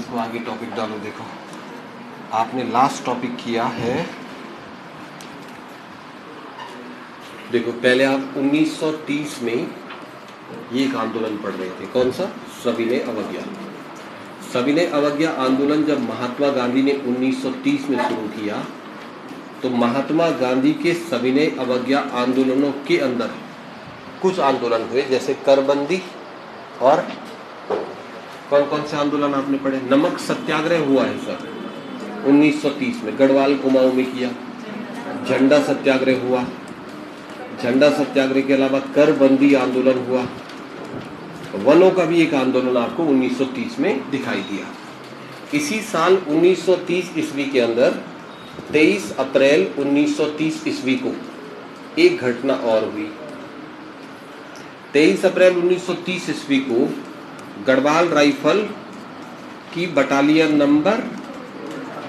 इसको आगे टॉपिक डालो। देखो आपने लास्ट टॉपिक किया है, देखो पहले आप 1930 में ये एक आंदोलन पढ़ रहे थे, कौन सा? सविनय अवज्ञा। सविनय अवज्ञा आंदोलन जब महात्मा गांधी ने 1930 में शुरू किया तो महात्मा गांधी के सविनय अवज्ञा आंदोलनों के अंदर कुछ आंदोलन हुए, जैसे करबंदी और कौन कौन से आंदोलन आपने पढ़े? नमक सत्याग्रह हुआ है सर 1930 में, गढ़वाल कुमाऊं में किया। झंडा सत्याग्रह हुआ, झंडा सत्याग्रह के अलावा करबंदी आंदोलन हुआ। वनों का भी एक आंदोलन आपको 1930 में दिखाई दिया। इसी साल 1930 ईस्वी के अंदर 23 अप्रैल 1930 ईस्वी को एक घटना और हुई। 23 अप्रैल 1930 ईस्वी को गढ़वाल राइफल की बटालियन नंबर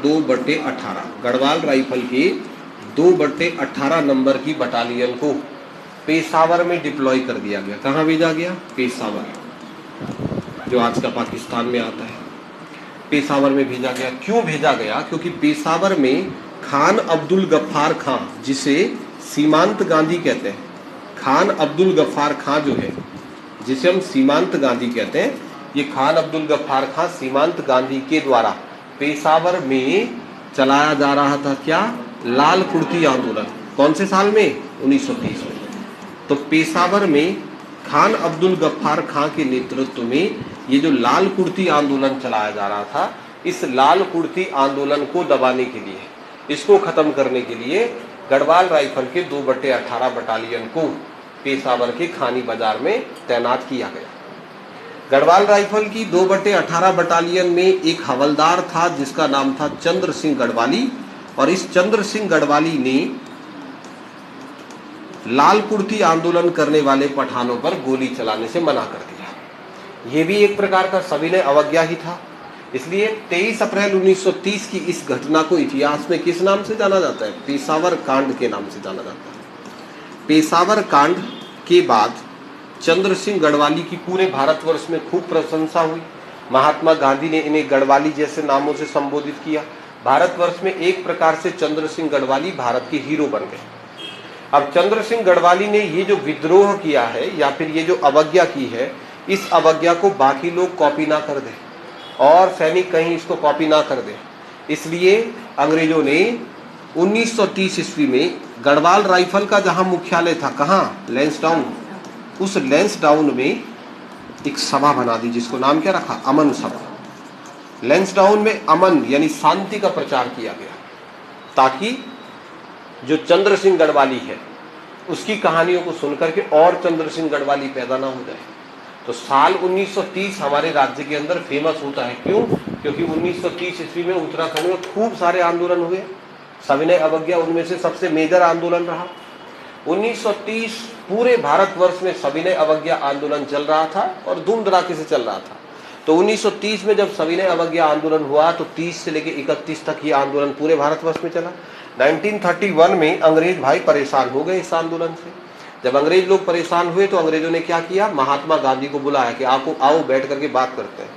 2/18, गढ़वाल राइफल के 2/18 नंबर की बटालियन को पेशावर में डिप्लॉय कर दिया गया। कहाँ भेजा गया? पेशावर, जो आज का पाकिस्तान में आता है। पेशावर में भेजा गया। क्यों भेजा गया? क्योंकि पेशावर में खान अब्दुल गफ्फार खां, जिसे सीमांत गांधी कहते हैं, खान अब्दुल गफ्फार खां जो है, जिसे हम सीमांत गांधी कहते हैं, ये खान अब्दुल गफ्फार खां सीमांत गांधी के द्वारा पेशावर में चलाया जा रहा था क्या? लाल कुर्ती आंदोलन। कौन से साल में? 1930 में। तो पेशावर में खान अब्दुल गफ्फार खां के नेतृत्व में ये जो लाल कुर्ती आंदोलन चलाया जा रहा था, इस लाल कुर्ती आंदोलन को दबाने के लिए, इसको खत्म करने के लिए गढ़वाल राइफल के 2/18 बटालियन को पेशावर के खानी बाजार में तैनात किया गया। गढ़वाल राइफल की 2/18 बटालियन में एक हवलदार था जिसका नाम था चंद्र सिंह गढ़वाली, और इस चंद्र सिंह गढ़वाली ने लाल कुर्ती आंदोलन करने वाले पठानों पर गोली चलाने से मना कर दिया। यह भी एक प्रकार का सविनय अवज्ञा ही था। इसलिए 23 अप्रैल 1930 की इस घटना को इतिहास में किस नाम से जाना जाता है? पेशावर कांड के नाम से जाना जाता है। पेशावर कांड के बाद चंद्र सिंह गढ़वाली की पूरे भारतवर्ष में खूब प्रशंसा हुई। महात्मा गांधी ने इन्हें गढ़वाली जैसे नामों से संबोधित किया। भारतवर्ष में एक प्रकार से चंद्र सिंह गढ़वाली भारत के हीरो बन गए। अब चंद्र सिंह गढ़वाली ने ये जो विद्रोह किया है या फिर ये जो अवज्ञा की है, इस अवज्ञा को बाकी लोग कॉपी ना कर दें और सैनिक कहीं इसको कॉपी ना कर दें, इसलिए अंग्रेजों ने 1930 ईस्वी में गढ़वाल राइफल का जहां मुख्यालय था, कहाँ? लैंसडाउन, उस लैंसडाउन में एक सभा बना दी जिसको नाम क्या रखा? अमन सभा। लैंसडाउन में अमन यानी शांति का प्रचार किया गया, ताकि जो चंद्र सिंह गढ़वाली है उसकी कहानियों को सुनकर के और चंद्र सिंह गढ़वाली पैदा ना हो जाए। तो साल 1930 हमारे राज्य के अंदर फेमस होता है। क्यों? क्योंकि 1930 ईस्वी में उत्तराखंड में खूब सारे आंदोलन हुए। सविनय अवज्ञा उनमें से सबसे मेजर आंदोलन रहा। 1930 पूरे भारतवर्ष में सविनय अवज्ञा आंदोलन चल रहा था और धूम धड़ाके से चल रहा था। तो 1930 में जब सविनय अवज्ञा आंदोलन हुआ तो 30 से लेकर 31 तक ये आंदोलन पूरे भारतवर्ष में चला। 1931 में अंग्रेज भाई परेशान हो गए इस आंदोलन से। जब अंग्रेज लोग परेशान हुए तो अंग्रेजों ने क्या किया? महात्मा गांधी को बुलाया कि आपको आओ बैठ करके बात करते हैं।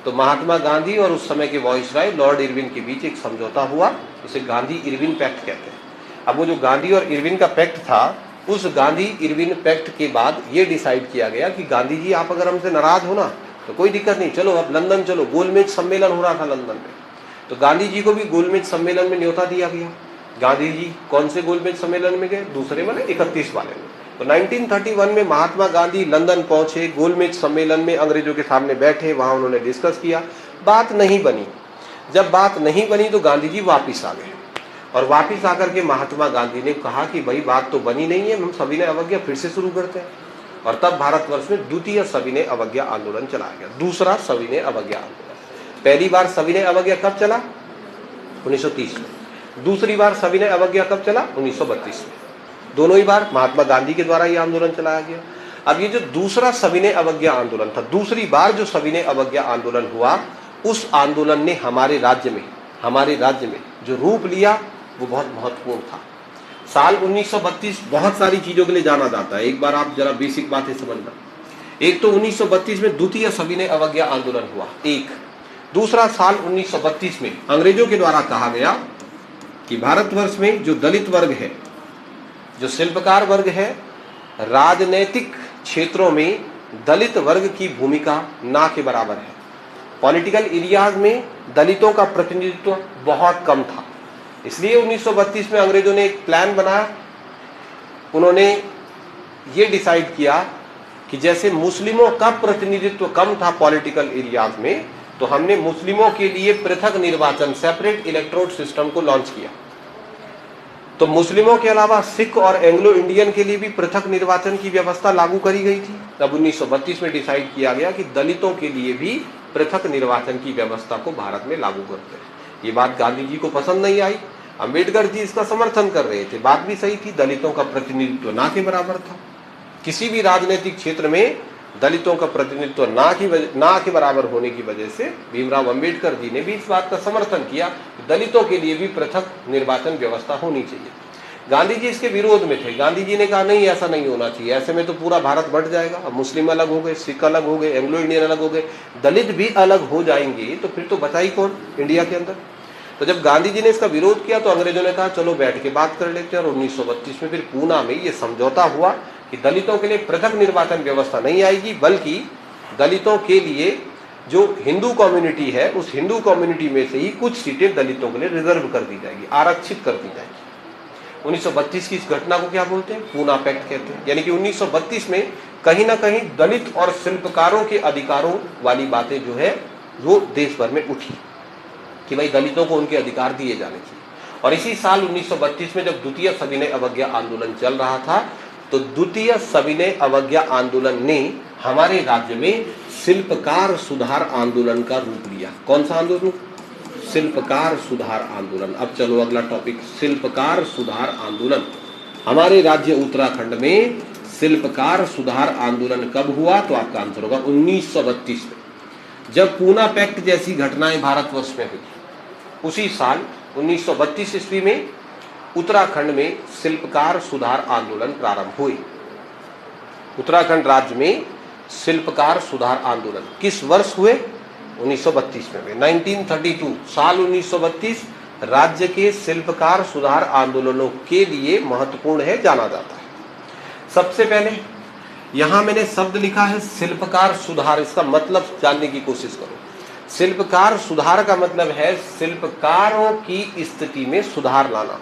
तो महात्मा गांधी और उस समय के वाइसराय लॉर्ड इरविन के बीच एक समझौता हुआ, उसे गांधी इरविन पैक्ट कहते हैं। अब वो जो गांधी और इरविन का पैक्ट था, उस गांधी इरविन पैक्ट के बाद ये डिसाइड किया गया कि गांधी जी आप अगर हमसे नाराज हो ना तो कोई दिक्कत नहीं, चलो अब लंदन चलो। गोलमेज सम्मेलन हो रहा था लंदन में, तो गांधी जी को भी गोलमेज सम्मेलन में न्योता दिया गया। गांधी जी कौन से गोलमेज सम्मेलन में गए? दूसरे वाले 31 वाले में। तो 1931 में महात्मा गांधी लंदन पहुंचे, गोलमेज सम्मेलन में अंग्रेजों के सामने बैठे, वहां उन्होंने डिस्कस किया, बात नहीं बनी। जब बात नहीं बनी तो गांधी जी वापिस आ गए, और वापिस आकर के महात्मा गांधी ने कहा कि भाई बात तो बनी नहीं है, हम सविनय अवज्ञा फिर से शुरू करते हैं। और तब भारतवर्ष में द्वितीय सविनय अवज्ञा आंदोलन चलाया गया, दूसरा सविनय अवज्ञा आंदोलन। पहली बार सविनय अवज्ञा कब चला? 1930 में। दूसरी बार सविनय अवज्ञा कब चला? 1932 में। दोनों ही बार महात्मा गांधी के द्वारा यह आंदोलन चलाया गया। अब ये जो दूसरा सविनय अवज्ञा आंदोलन था, दूसरी बार जो सविनय अवज्ञा आंदोलन हुआ, उस आंदोलन ने हमारे राज्य में जो रूप लिया वो बहुत महत्वपूर्ण था। साल 1932 बहुत सारी चीजों के लिए जाना जाता है। एक बार आप जरा बेसिक बातें समझना। एक तो 1932 में द्वितीय सविनय अवज्ञा आंदोलन हुआ, एक दूसरा साल 1932 में अंग्रेजों के द्वारा कहा गया कि भारतवर्ष में जो दलित वर्ग है, जो शिल्पकार वर्ग है, राजनीतिक क्षेत्रों में दलित वर्ग की भूमिका ना के बराबर है। पॉलिटिकल एरियाज में दलितों का प्रतिनिधित्व बहुत कम था। इसलिए 1932 में अंग्रेजों ने एक प्लान बनाया। उन्होंने ये डिसाइड किया कि जैसे मुस्लिमों का प्रतिनिधित्व कम था पॉलिटिकल एरियाज में, तो हमने मुस्लिमों के लिए पृथक निर्वाचन, सेपरेट इलेक्टोरल सिस्टम को लॉन्च किया। तो मुस्लिमों के अलावा सिख और एंग्लो इंडियन के लिए भी पृथक निर्वाचन की व्यवस्था लागू करी गई थी। तब 1932 में डिसाइड किया गया कि दलितों के लिए भी पृथक निर्वाचन की व्यवस्था को भारत में लागू करते हैं। ये बात गांधी जी को पसंद नहीं आई। अंबेडकर जी इसका समर्थन कर रहे थे। बात भी सही थी, दलितों का प्रतिनिधित्व ना के बराबर था। किसी भी राजनीतिक क्षेत्र में दलितों का प्रतिनिधित्व ना के बराबर होने की वजह से भीमराव अंबेडकर जी ने भी इस बात का समर्थन किया कि दलितों के लिए भी पृथक निर्वाचन व्यवस्था होनी चाहिए। गांधी जी इसके विरोध में थे। गांधी जी ने कहा नहीं, ऐसा नहीं होना चाहिए, ऐसे में तो पूरा भारत बंट जाएगा। अब मुस्लिम अलग हो गए, सिख अलग हो गए, एंग्लो इंडियन अलग हो गए, दलित भी अलग हो जाएंगे, तो फिर तो बचा ही कौन इंडिया के अंदर। तो जब गांधी जी ने इसका विरोध किया तो अंग्रेजों ने कहा चलो बैठ के बात कर लेते हैं। और 1932 में फिर पूना में ये समझौता हुआ कि दलितों के लिए पृथक निर्वाचन व्यवस्था नहीं आएगी, बल्कि दलितों के लिए जो हिंदू कम्युनिटी है, उस हिंदू कम्युनिटी में से ही कुछ सीटें दलितों के लिए रिजर्व कर दी जाएगी, आरक्षित कर दी जाएगी। 1932 की इस घटना को क्या बोलते हैं? पूना पैक्ट कहते हैं। यानी कि 1932 में कहीं ना कहीं दलित और शिल्पकारों के अधिकारों वाली बातें जो है वो देश भर में उठी कि भाई दलितों को उनके अधिकार दिए जाने चाहिए। और इसी साल 1932 में जब द्वितीय सविनय अवज्ञा आंदोलन चल रहा था, तो द्वितीय सविनय अवज्ञा आंदोलन ने हमारे राज्य में शिल्पकार सुधार आंदोलन का रूप लिया। कौन सा आंदोलन? शिल्पकार सुधार आंदोलन। अब चलो अगला टॉपिक, शिल्पकार सुधार आंदोलन। हमारे राज्य उत्तराखंड में शिल्पकार सुधार आंदोलन कब हुआ? तो आपका आंसर होगा 1932 में, जब पूना पैक्ट जैसी घटनाएं भारतवर्ष में हुई। उसी साल 1932 ईस्वी में उत्तराखंड में शिल्पकार सुधार आंदोलन प्रारंभ हुए। उत्तराखंड राज्य में शिल्पकार सुधार आंदोलन किस वर्ष हुए? 1932 में। 1932 साल 1932 राज्य के शिल्पकार सुधार आंदोलनों के लिए महत्वपूर्ण है, जाना जाता है। सबसे पहले यहां मैंने शब्द लिखा है शिल्पकार सुधार। इसका मतलब जानने की कोशिश करो। शिल्पकार सुधार का मतलब है शिल्पकारों की स्थिति में सुधार लाना।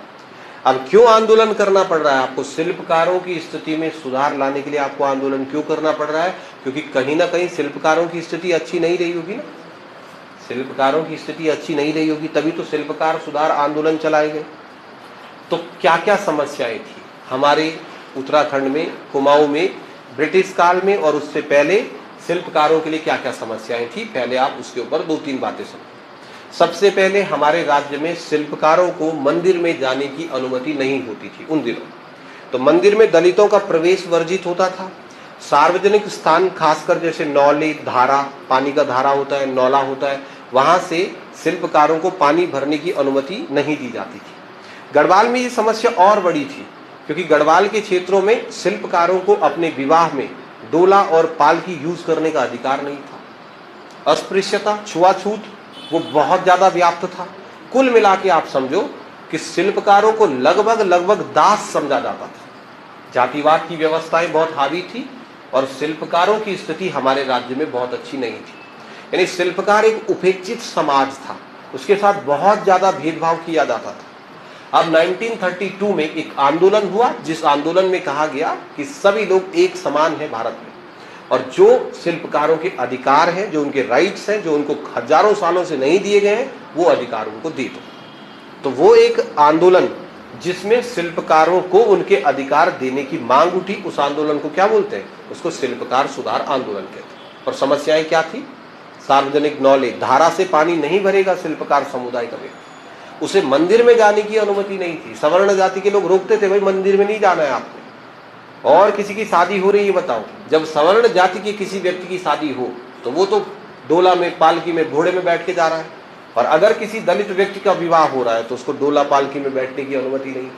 अब क्यों आंदोलन करना पड़ रहा है आपको? शिल्पकारों की स्थिति में सुधार लाने के लिए आपको आंदोलन क्यों करना पड़ रहा है? क्योंकि कहीं ना कहीं शिल्पकारों की स्थिति अच्छी नहीं रही होगी ना। शिल्पकारों की स्थिति अच्छी नहीं रही होगी, तभी तो शिल्पकार सुधार आंदोलन चलाए गए। तो क्या क्या समस्याएं थी हमारे उत्तराखंड में, कुमाऊं में, ब्रिटिश काल में और उससे पहले शिल्पकारों के लिए क्या क्या समस्याएं थी? पहले आप उसके ऊपर 2-3 बातें समझो। सबसे पहले हमारे राज्य में शिल्पकारों को मंदिर में जाने की अनुमति नहीं होती थी उन दिनों। तो मंदिर में दलितों का प्रवेश वर्जित होता था। सार्वजनिक स्थान, खासकर जैसे नौले, धारा, पानी का धारा होता है, नौला होता है, वहां से शिल्पकारों को पानी भरने की अनुमति नहीं दी जाती थी। गढ़वाल में ये समस्या और बड़ी थी, क्योंकि गढ़वाल के क्षेत्रों में शिल्पकारों को अपने विवाह में डोला और पाल की यूज करने का अधिकार नहीं था। अस्पृश्यता, छुआछूत वो बहुत ज्यादा व्याप्त था। कुल मिला के आप समझो कि शिल्पकारों को लगभग दास समझा जाता था। जातिवाद की व्यवस्थाएं बहुत हावी थी और शिल्पकारों की स्थिति हमारे राज्य में बहुत अच्छी नहीं थी। यानी शिल्पकार एक उपेक्षित समाज था, उसके साथ बहुत ज्यादा भेदभाव किया जाता था। अब 1932 में एक आंदोलन हुआ, जिस आंदोलन में कहा गया कि सभी लोग एक समान हैं भारत में, और जो शिल्पकारों के अधिकार हैं, जो उनके राइट्स हैं, जो उनको हजारों सालों से नहीं दिए गए हैं, वो अधिकार उनको दे दो। तो वो एक आंदोलन जिसमें शिल्पकारों को उनके अधिकार देने की मांग उठी, उस आंदोलन को क्या बोलते हैं? उसको शिल्पकार सुधार आंदोलन कहते हैं। और समस्याएं क्या थी? सार्वजनिक नौले, धारा से पानी नहीं भरेगा शिल्पकार समुदाय का व्यक्ति, उसे मंदिर में जाने की अनुमति नहीं थी। सवर्ण जाति के लोग रोकते थे, भाई मंदिर में नहीं जाना है आपने। और किसी की शादी हो रही है, बताओ, जब सवर्ण जाति के किसी व्यक्ति की शादी हो तो वो तो डोला में, पालकी में, घोड़े में बैठ के जा रहा है, और अगर किसी दलित व्यक्ति का विवाह हो रहा है तो उसको डोला पालकी में बैठने की अनुमति नहीं।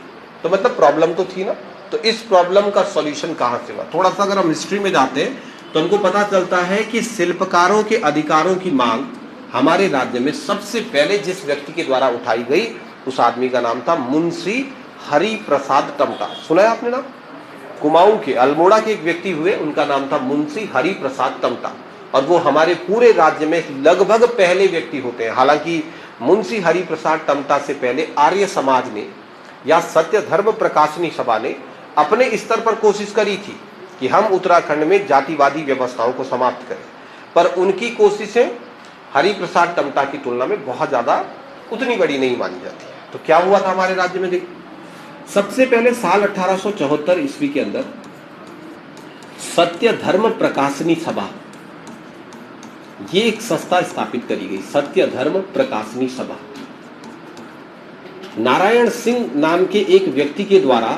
तो मतलब प्रॉब्लम तो थी ना। तो इस प्रॉब्लम का सॉल्यूशन कहां से हुआ? थोड़ा सा अगर हम हिस्ट्री में जाते हैं तो हमको पता चलता है कि शिल्पकारों के अधिकारों की मांग हमारे राज्य में सबसे पहले जिस व्यक्ति के द्वारा उठाई गई उस आदमी का नाम था मुंशी हरि प्रसाद टमटा। सुना है आपने नाम? कुमाऊं के अल्मोड़ा के एक व्यक्ति हुए, उनका नाम था मुंशी हरि प्रसाद टमटा, और वो हमारे पूरे राज्य में लगभग पहले व्यक्ति होते हैं। हालांकि मुंशी हरि प्रसाद टमटा से पहले आर्य समाज ने या सत्य धर्म प्रकाशनी सभा ने अपने स्तर पर कोशिश करी थी कि हम उत्तराखंड में जातिवादी व्यवस्थाओं को समाप्त करें, पर उनकी कोशिशें हरि प्रसाद टमटा की तुलना में बहुत ज्यादा उतनी बड़ी नहीं मानी जाती है। तो क्या हुआ था हमारे राज्य में? देखिए, सबसे पहले साल 1874 ईस्वी के अंदर सत्य धर्म प्रकाशनी सभा, ये एक संस्था स्थापित करी गई, सत्य धर्म प्रकाशनी सभा। नारायण सिंह नाम के एक व्यक्ति के द्वारा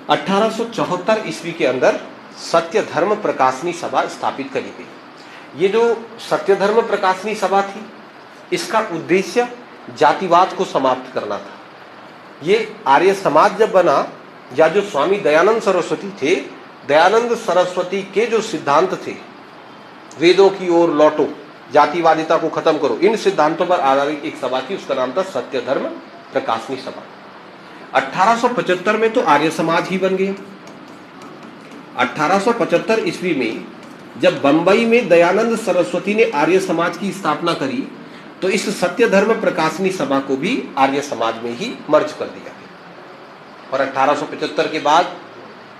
1874 ईस्वी के अंदर सत्य धर्म प्रकाशनी सभा स्थापित करी गई। ये जो सत्य धर्म प्रकाशनी सभा थी, इसका उद्देश्य जातिवाद को समाप्त करना था। ये आर्य समाज जब बना, या जो स्वामी दयानंद सरस्वती थे, दयानंद सरस्वती के जो सिद्धांत थे, वेदों की ओर लौटो, जातिवादिता को खत्म करो, इन सिद्धांतों पर आधारित एक सभा थी, उसका नाम था सत्य धर्म प्रकाशनी सभा। 1875 में तो आर्य समाज ही बन गया। 1875 ईस्वी में जब बंबई में दयानंद सरस्वती ने आर्य समाज की स्थापना करी, तो इस सत्य धर्म प्रकाशनी सभा को भी आर्य समाज में ही मर्ज कर दिया गया। और 1875 के बाद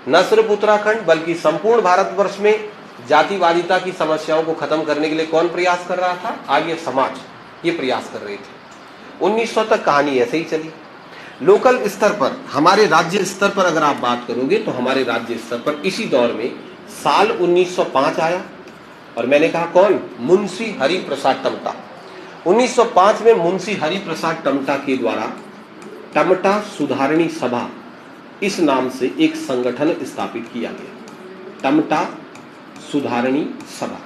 न सिर्फ उत्तराखंड बल्कि संपूर्ण भारतवर्ष में जातिवादिता की समस्याओं को खत्म करने के लिए कौन प्रयास कर रहा था? आर्य समाज, ये प्रयास कर रहे थे। 1900 तक कहानी ऐसे ही चली। लोकल स्तर पर, हमारे राज्य स्तर पर अगर आप बात करोगे तो हमारे राज्य स्तर पर इसी दौर में साल 1905 आया, और मैंने कहा कौन? मुंशी हरि प्रसाद टमटा। 1905 में मुंशी हरि प्रसाद टमटा के द्वारा टमटा सुधारणी सभा इस नाम से एक संगठन स्थापित किया गया। टमटा सुधारणी सभा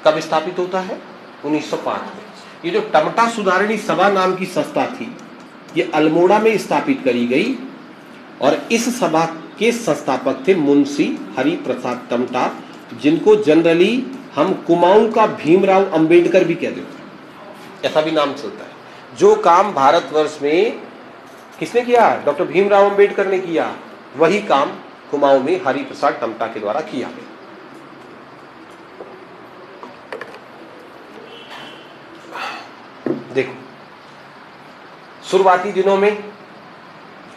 कब स्थापित होता है? 1905 में। ये जो टमटा सुधारणी सभा नाम की संस्था थी, ये अल्मोड़ा में स्थापित करी गई, और इस सभा के संस्थापक थे मुंशी हरि प्रसाद टमटा, जिनको जनरली हम कुमाऊं का भीमराव अंबेडकर भी कहते हैं, ऐसा भी नाम चलता है। जो काम भारतवर्ष में किसने किया? डॉक्टर भीमराव अंबेडकर ने किया, वही काम कुमाऊं में हरि प्रसाद टमटा के द्वारा किया गया। देखो, शुरुआती दिनों में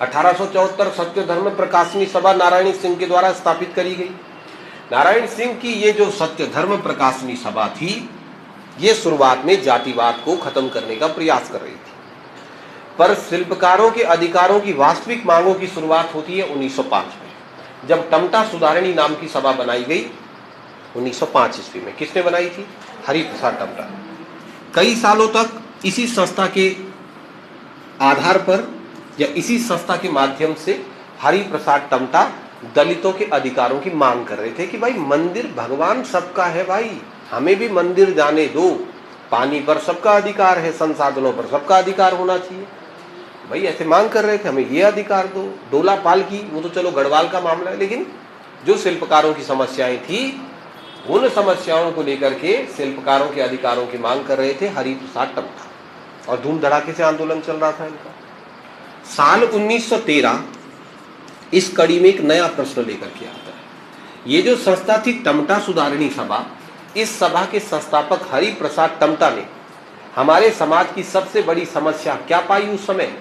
1874 सत्य धर्म प्रकाशनी सभा नारायण सिंह के द्वारा स्थापित करी गई। नारायण सिंह की ये जो सत्य धर्म प्रकाशनी सभा थी, ये शुरुआत में जातिवाद को खत्म करने का प्रयास कर रही थी, पर शिल्पकारों के अधिकारों की वास्तविक मांगों की शुरुआत होती है 1905 में, जब टमटा सुधारणी नाम की सभा बनाई गई 1905 ईस्वी में। किसने बनाई थी? हरि प्रसाद टमटा। कई सालों तक इसी संस्था के आधार पर या इसी संस्था के माध्यम से हरि प्रसाद टमटा दलितों के अधिकारों की मांग कर रहे थे कि भाई मंदिर भगवान सबका है, भाई हमें भी मंदिर जाने दो, पानी पर सबका अधिकार है, संसाधनों पर सबका अधिकार होना चाहिए। भाई ऐसे मांग कर रहे थे, हमें ये अधिकार दो। डोला पालकी वो तो चलो गढ़वाल का मामला है, लेकिन जो शिल्पकारों की समस्याएं थी, उन समस्याओं को लेकर के शिल्पकारों के अधिकारों की मांग कर रहे थे हरि प्रसाद टमटा, और धूम धड़ाके से आंदोलन चल रहा था इनका। साल 1913 इस कड़ी में एक नया प्रश्न लेकर के आता है। ये जो संस्था थी टमटा सुधारणी सभा, इस सभा के संस्थापक हरि प्रसाद टमटा ने हमारे समाज की सबसे बड़ी समस्या क्या पाई उस समय?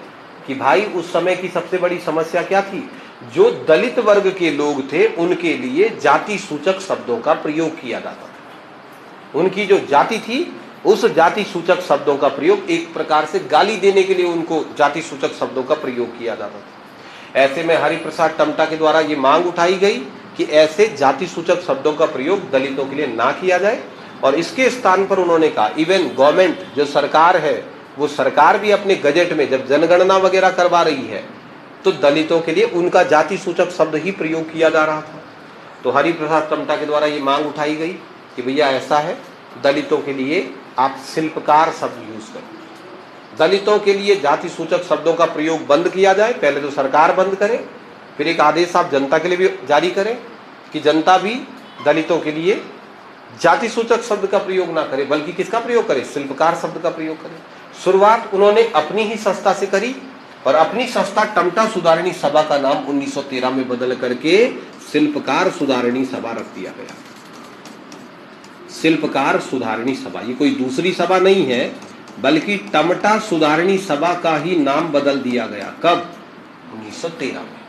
कि भाई उस समय की सबसे बड़ी समस्या क्या थी? जो दलित वर्ग के लोग थे उनके लिए जाति सूचक शब्दों का प्रयोग किया जाता था। उनकी जो जाति थी, उस जाति सूचक शब्दों का प्रयोग एक प्रकार से गाली देने के लिए उनको जाति सूचक शब्दों का प्रयोग किया जाता था। ऐसे में हरि प्रसाद टमटा के द्वारा ये मांग उठाई गई कि ऐसे जाति सूचक शब्दों का प्रयोग दलितों के लिए ना किया जाए, और इसके स्थान पर उन्होंने कहा इवन गवर्नमेंट जो सरकार है, वो सरकार भी अपने गजट में जब जनगणना वगैरह करवा रही है तो दलितों के लिए उनका जाति सूचक शब्द ही प्रयोग किया जा रहा था। तो हरि प्रसाद टमटा के द्वारा ये मांग उठाई गई कि भैया ऐसा है, दलितों के लिए आप शिल्पकार शब्द यूज करें, दलितों के लिए जाति सूचक शब्दों का प्रयोग बंद किया जाए। पहले तो सरकार बंद करे, फिर एक आदेश आप जनता के लिए भी जारी करें कि जनता भी दलितों के लिए जाति सूचक शब्द का प्रयोग ना करे, बल्कि किसका प्रयोग करे, शिल्पकार शब्द का प्रयोग करे। शुरुआत उन्होंने अपनी ही संस्था से करी और अपनी संस्था टमटा सुधारणी सभा का नाम 1913 में बदल करके शिल्पकार सुधारणी सभा रख दिया गया। शिल्पकार सुधारणी सभा, ये कोई दूसरी सभा नहीं है, बल्कि टमटा सुधारणी सभा का ही नाम बदल दिया गया। कब? 1913 में।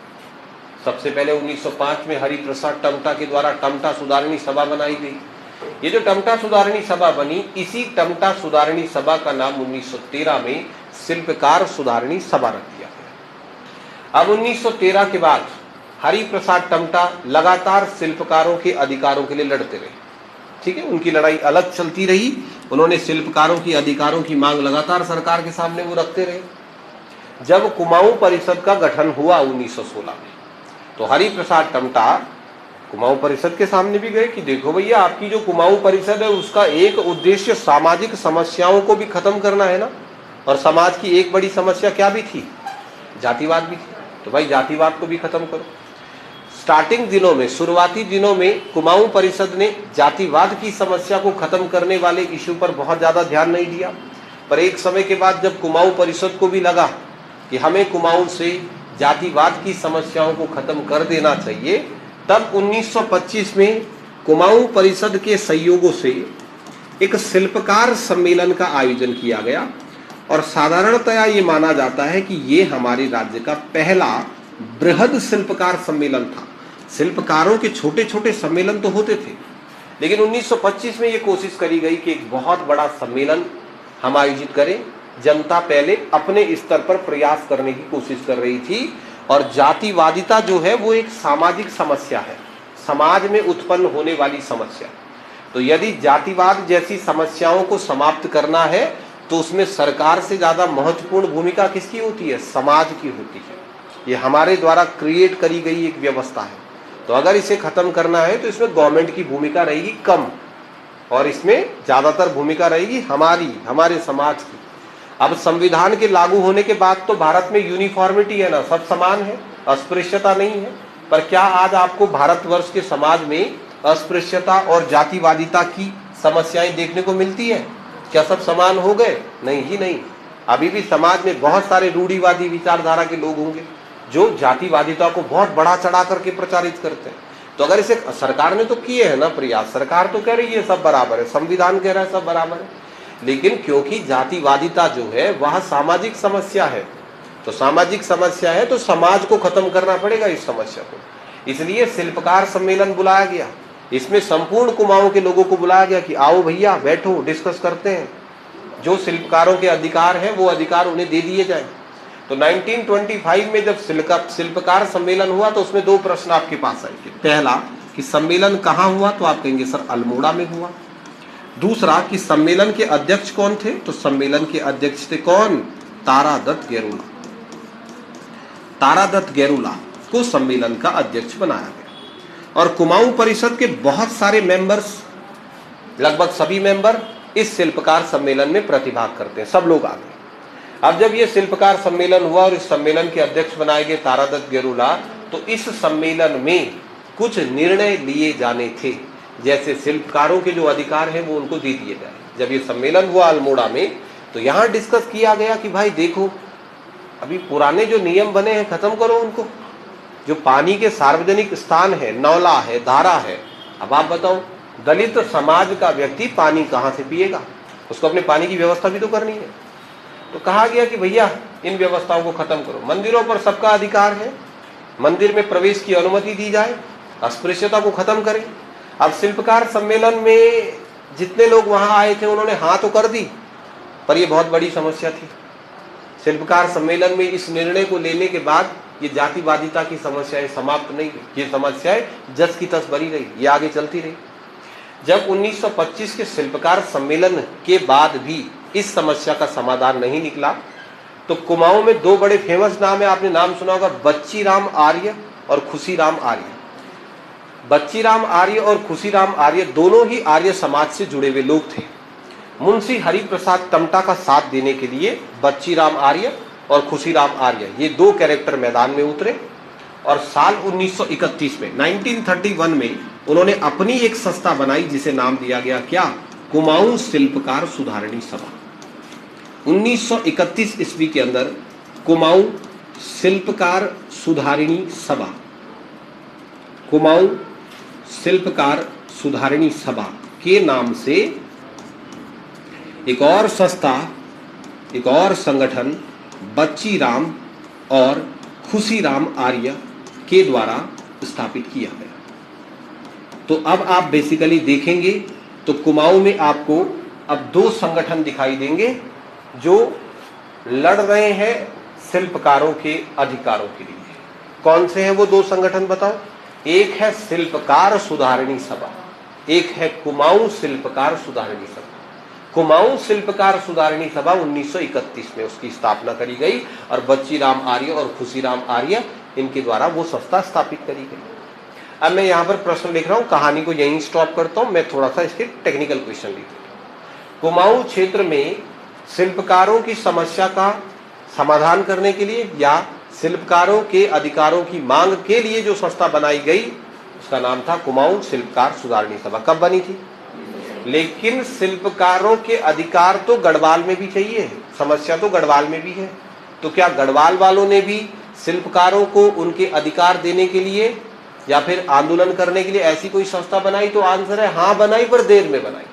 सबसे पहले 1905 में हरिप्रसाद टमटा के द्वारा टमटा सुधारणी सभा बनाई गई। ये जो टमटा सुधारणी सभा बनी, इसी टमटा सुधारणी सभा का नाम 1913 में शिल्पकार सुधारणी सभा रख दिया गया। अब 1913 के बाद हरिप्रसाद टमटा लगातार शिल्पकारों के अधिकारों के लिए लड़ते रहे। ठीक है, उनकी लड़ाई अलग चलती रही। उन्होंने शिल्पकारों की अधिकारों की मांग लगातार सरकार के सामने वो रखते रहे। जब कुमाऊं परिषद का गठन हुआ 1916 में, तो हरिप्रसाद टमटा कुमाऊं परिषद के सामने भी गए कि देखो भैया, आपकी जो कुमाऊं परिषद है उसका एक उद्देश्य सामाजिक समस्याओं को भी खत्म करना है ना, और समाज की एक बड़ी समस्या क्या भी थी, जातिवाद भी थी। तो भाई जातिवाद को भी खत्म करो। स्टार्टिंग दिनों में, शुरुआती दिनों में कुमाऊं परिषद ने जातिवाद की समस्या को खत्म करने वाले इश्यू पर बहुत ज्यादा ध्यान नहीं दिया, पर एक समय के बाद जब कुमाऊं परिषद को भी लगा कि हमें कुमाऊं से जातिवाद की समस्याओं को खत्म कर देना चाहिए, तब 1925 में कुमाऊं परिषद के सहयोगों से एक शिल्पकार सम्मेलन का आयोजन किया गया। और साधारणतया ये माना जाता है कि ये हमारे राज्य का पहला बृहद शिल्पकार सम्मेलन था। शिल्पकारों के छोटे छोटे सम्मेलन तो होते थे, लेकिन 1925 में ये कोशिश करी गई कि एक बहुत बड़ा सम्मेलन हम आयोजित करें। जनता पहले अपने स्तर पर प्रयास करने की कोशिश कर रही थी, और जातिवादिता जो है वो एक सामाजिक समस्या है, समाज में उत्पन्न होने वाली समस्या। तो यदि जातिवाद जैसी समस्याओं को समाप्त करना है तो उसमें सरकार से ज्यादा महत्वपूर्ण भूमिका किसकी होती है, समाज की होती है। ये हमारे द्वारा क्रिएट करी गई एक व्यवस्था है, तो अगर इसे खत्म करना है तो इसमें गवर्नमेंट की भूमिका रहेगी कम, और इसमें ज्यादातर भूमिका रहेगी हमारे समाज की। अब संविधान के लागू होने के बाद तो भारत में यूनिफॉर्मिटी है ना, सब समान है, अस्पृश्यता नहीं है। पर क्या आज आपको भारतवर्ष के समाज में अस्पृश्यता और जातिवादिता की समस्याएं देखने को मिलती है? क्या सब समान हो गए? नहीं ही नहीं। अभी भी समाज में बहुत सारे रूढ़िवादी विचारधारा के लोग होंगे जो जातिवादिता को बहुत बढ़ा चढ़ा करके प्रचारित करते हैं। तो अगर इसे सरकार ने तो किए है ना प्रयास, सरकार तो कह रही है सब बराबर है, संविधान कह रहा है सब बराबर है, लेकिन क्योंकि जातिवादिता जो है वह सामाजिक समस्या है, तो सामाजिक समस्या है तो समाज को खत्म करना पड़ेगा इस समस्या को। इसलिए शिल्पकार सम्मेलन बुलाया गया। इसमें संपूर्ण कुमाऊं के लोगों को बुलाया गया कि आओ भैया बैठो, डिस्कस करते हैं, जो शिल्पकारों के अधिकार हैं वो अधिकार उन्हें दे दिए जाए। तो 1925 में जब शिल्पकार सम्मेलन हुआ तो उसमें दो प्रश्न आपके पास आएंगे। पहला कि सम्मेलन कहाँ हुआ, तो आप कहेंगे सर अल्मोड़ा में हुआ। दूसरा कि सम्मेलन के अध्यक्ष कौन थे, तो सम्मेलन के अध्यक्ष थे कौन, तारादत्त गेरुला। तारादत्त गेरुला को सम्मेलन का अध्यक्ष बनाया गया। और कुमाऊं परिषद के बहुत सारे मेंबर्स, लगभग सभी मेंबर इस शिल्पकार सम्मेलन में प्रतिभाग करते हैं, सब लोग आ गए। अब जब ये शिल्पकार सम्मेलन हुआ और इस सम्मेलन के अध्यक्ष बनाए गए तारादत्त गेरुला, तो इस सम्मेलन में कुछ निर्णय लिए जाने थे, जैसे शिल्पकारों के जो अधिकार हैं वो उनको दे दिए जाए। जब ये सम्मेलन हुआ अल्मोड़ा में, तो यहाँ डिस्कस किया गया कि भाई देखो, अभी पुराने जो नियम बने हैं खत्म करो उनको। जो पानी के सार्वजनिक स्थान है, नौला है, धारा है, अब आप बताओ दलित समाज का व्यक्ति पानी कहाँ से पिएगा, उसको अपने पानी की व्यवस्था भी तो करनी है। तो कहा गया कि भैया इन व्यवस्थाओं को खत्म करो, मंदिरों पर सबका अधिकार है, मंदिर में प्रवेश की अनुमति दी जाए, अस्पृश्यता को खत्म करें। अब शिल्पकार सम्मेलन में जितने लोग वहां आए थे उन्होंने हाँ तो कर दी, पर यह बहुत बड़ी समस्या थी। शिल्पकार सम्मेलन में इस निर्णय को लेने के बाद ये जातिवादिता की समस्याएं समाप्त नहीं हुई, ये समस्याएं जस की तस बनी रही, ये आगे चलती रही। जब 1925 के शिल्पकार सम्मेलन के बाद भी इस समस्या का समाधान नहीं निकला, तो कुमाऊं में दो बड़े फेमस नाम है, आपने नाम सुना होगा, बच्चीराम आर्य और खुशीराम आर्य। बच्चीराम आर्य और खुशीराम आर्य दोनों ही आर्य समाज से जुड़े हुए लोग थे। मुंशी हरिप्रसाद टमटा का साथ देने के लिए बच्चीराम आर्य और खुशीराम आर्य ये दो कैरेक्टर मैदान में उतरे, और साल 1931 में 1931 में उन्होंने अपनी एक संस्था बनाई जिसे नाम दिया गया क्या, कुमाऊं शिल्पकार सुधारणी सभा। 1931 ईस्वी के अंदर कुमाऊं शिल्पकार सुधारिणी सभा, कुमाऊं शिल्पकार सुधारिणी सभा के नाम से एक और संस्था, एक और संगठन बच्ची राम और खुशीराम आर्य के द्वारा स्थापित किया गया। तो अब आप बेसिकली देखेंगे तो कुमाऊं में आपको अब दो संगठन दिखाई देंगे जो लड़ रहे हैं शिल्पकारों के अधिकारों के लिए। कौन से हैं वो दो संगठन बताओ? एक है शिल्पकार सुधारिणी सभा, एक है कुमाऊं शिल्पकार सुधारिणी सभा। कुमाऊं शिल्पकार सुधारिणी सभा 1931 में उसकी स्थापना करी गई और बच्ची राम आर्य और खुशीराम आर्य इनके द्वारा वो संस्था स्थापित करी गई। अब मैं यहाँ पर प्रश्न लिख रहा हूँ, कहानी को यहीं स्टॉप करता हूँ, मैं थोड़ा सा इसके टेक्निकल क्वेश्चन लिख रहा हूँ। कुमाऊं क्षेत्र में शिल्पकारों की समस्या का समाधान करने के लिए या शिल्पकारों के अधिकारों की मांग के लिए जो संस्था बनाई गई उसका नाम था कुमाऊं शिल्पकार सुधारणी सभा। कब बनी थी? लेकिन शिल्पकारों के अधिकार तो गढ़वाल में भी चाहिए, समस्या तो गढ़वाल में भी है। तो क्या गढ़वाल वालों ने भी शिल्पकारों को उनके अधिकार देने के लिए या फिर आंदोलन करने के लिए ऐसी कोई संस्था बनाई? तो आंसर है हाँ बनाई, पर देर में बनाई।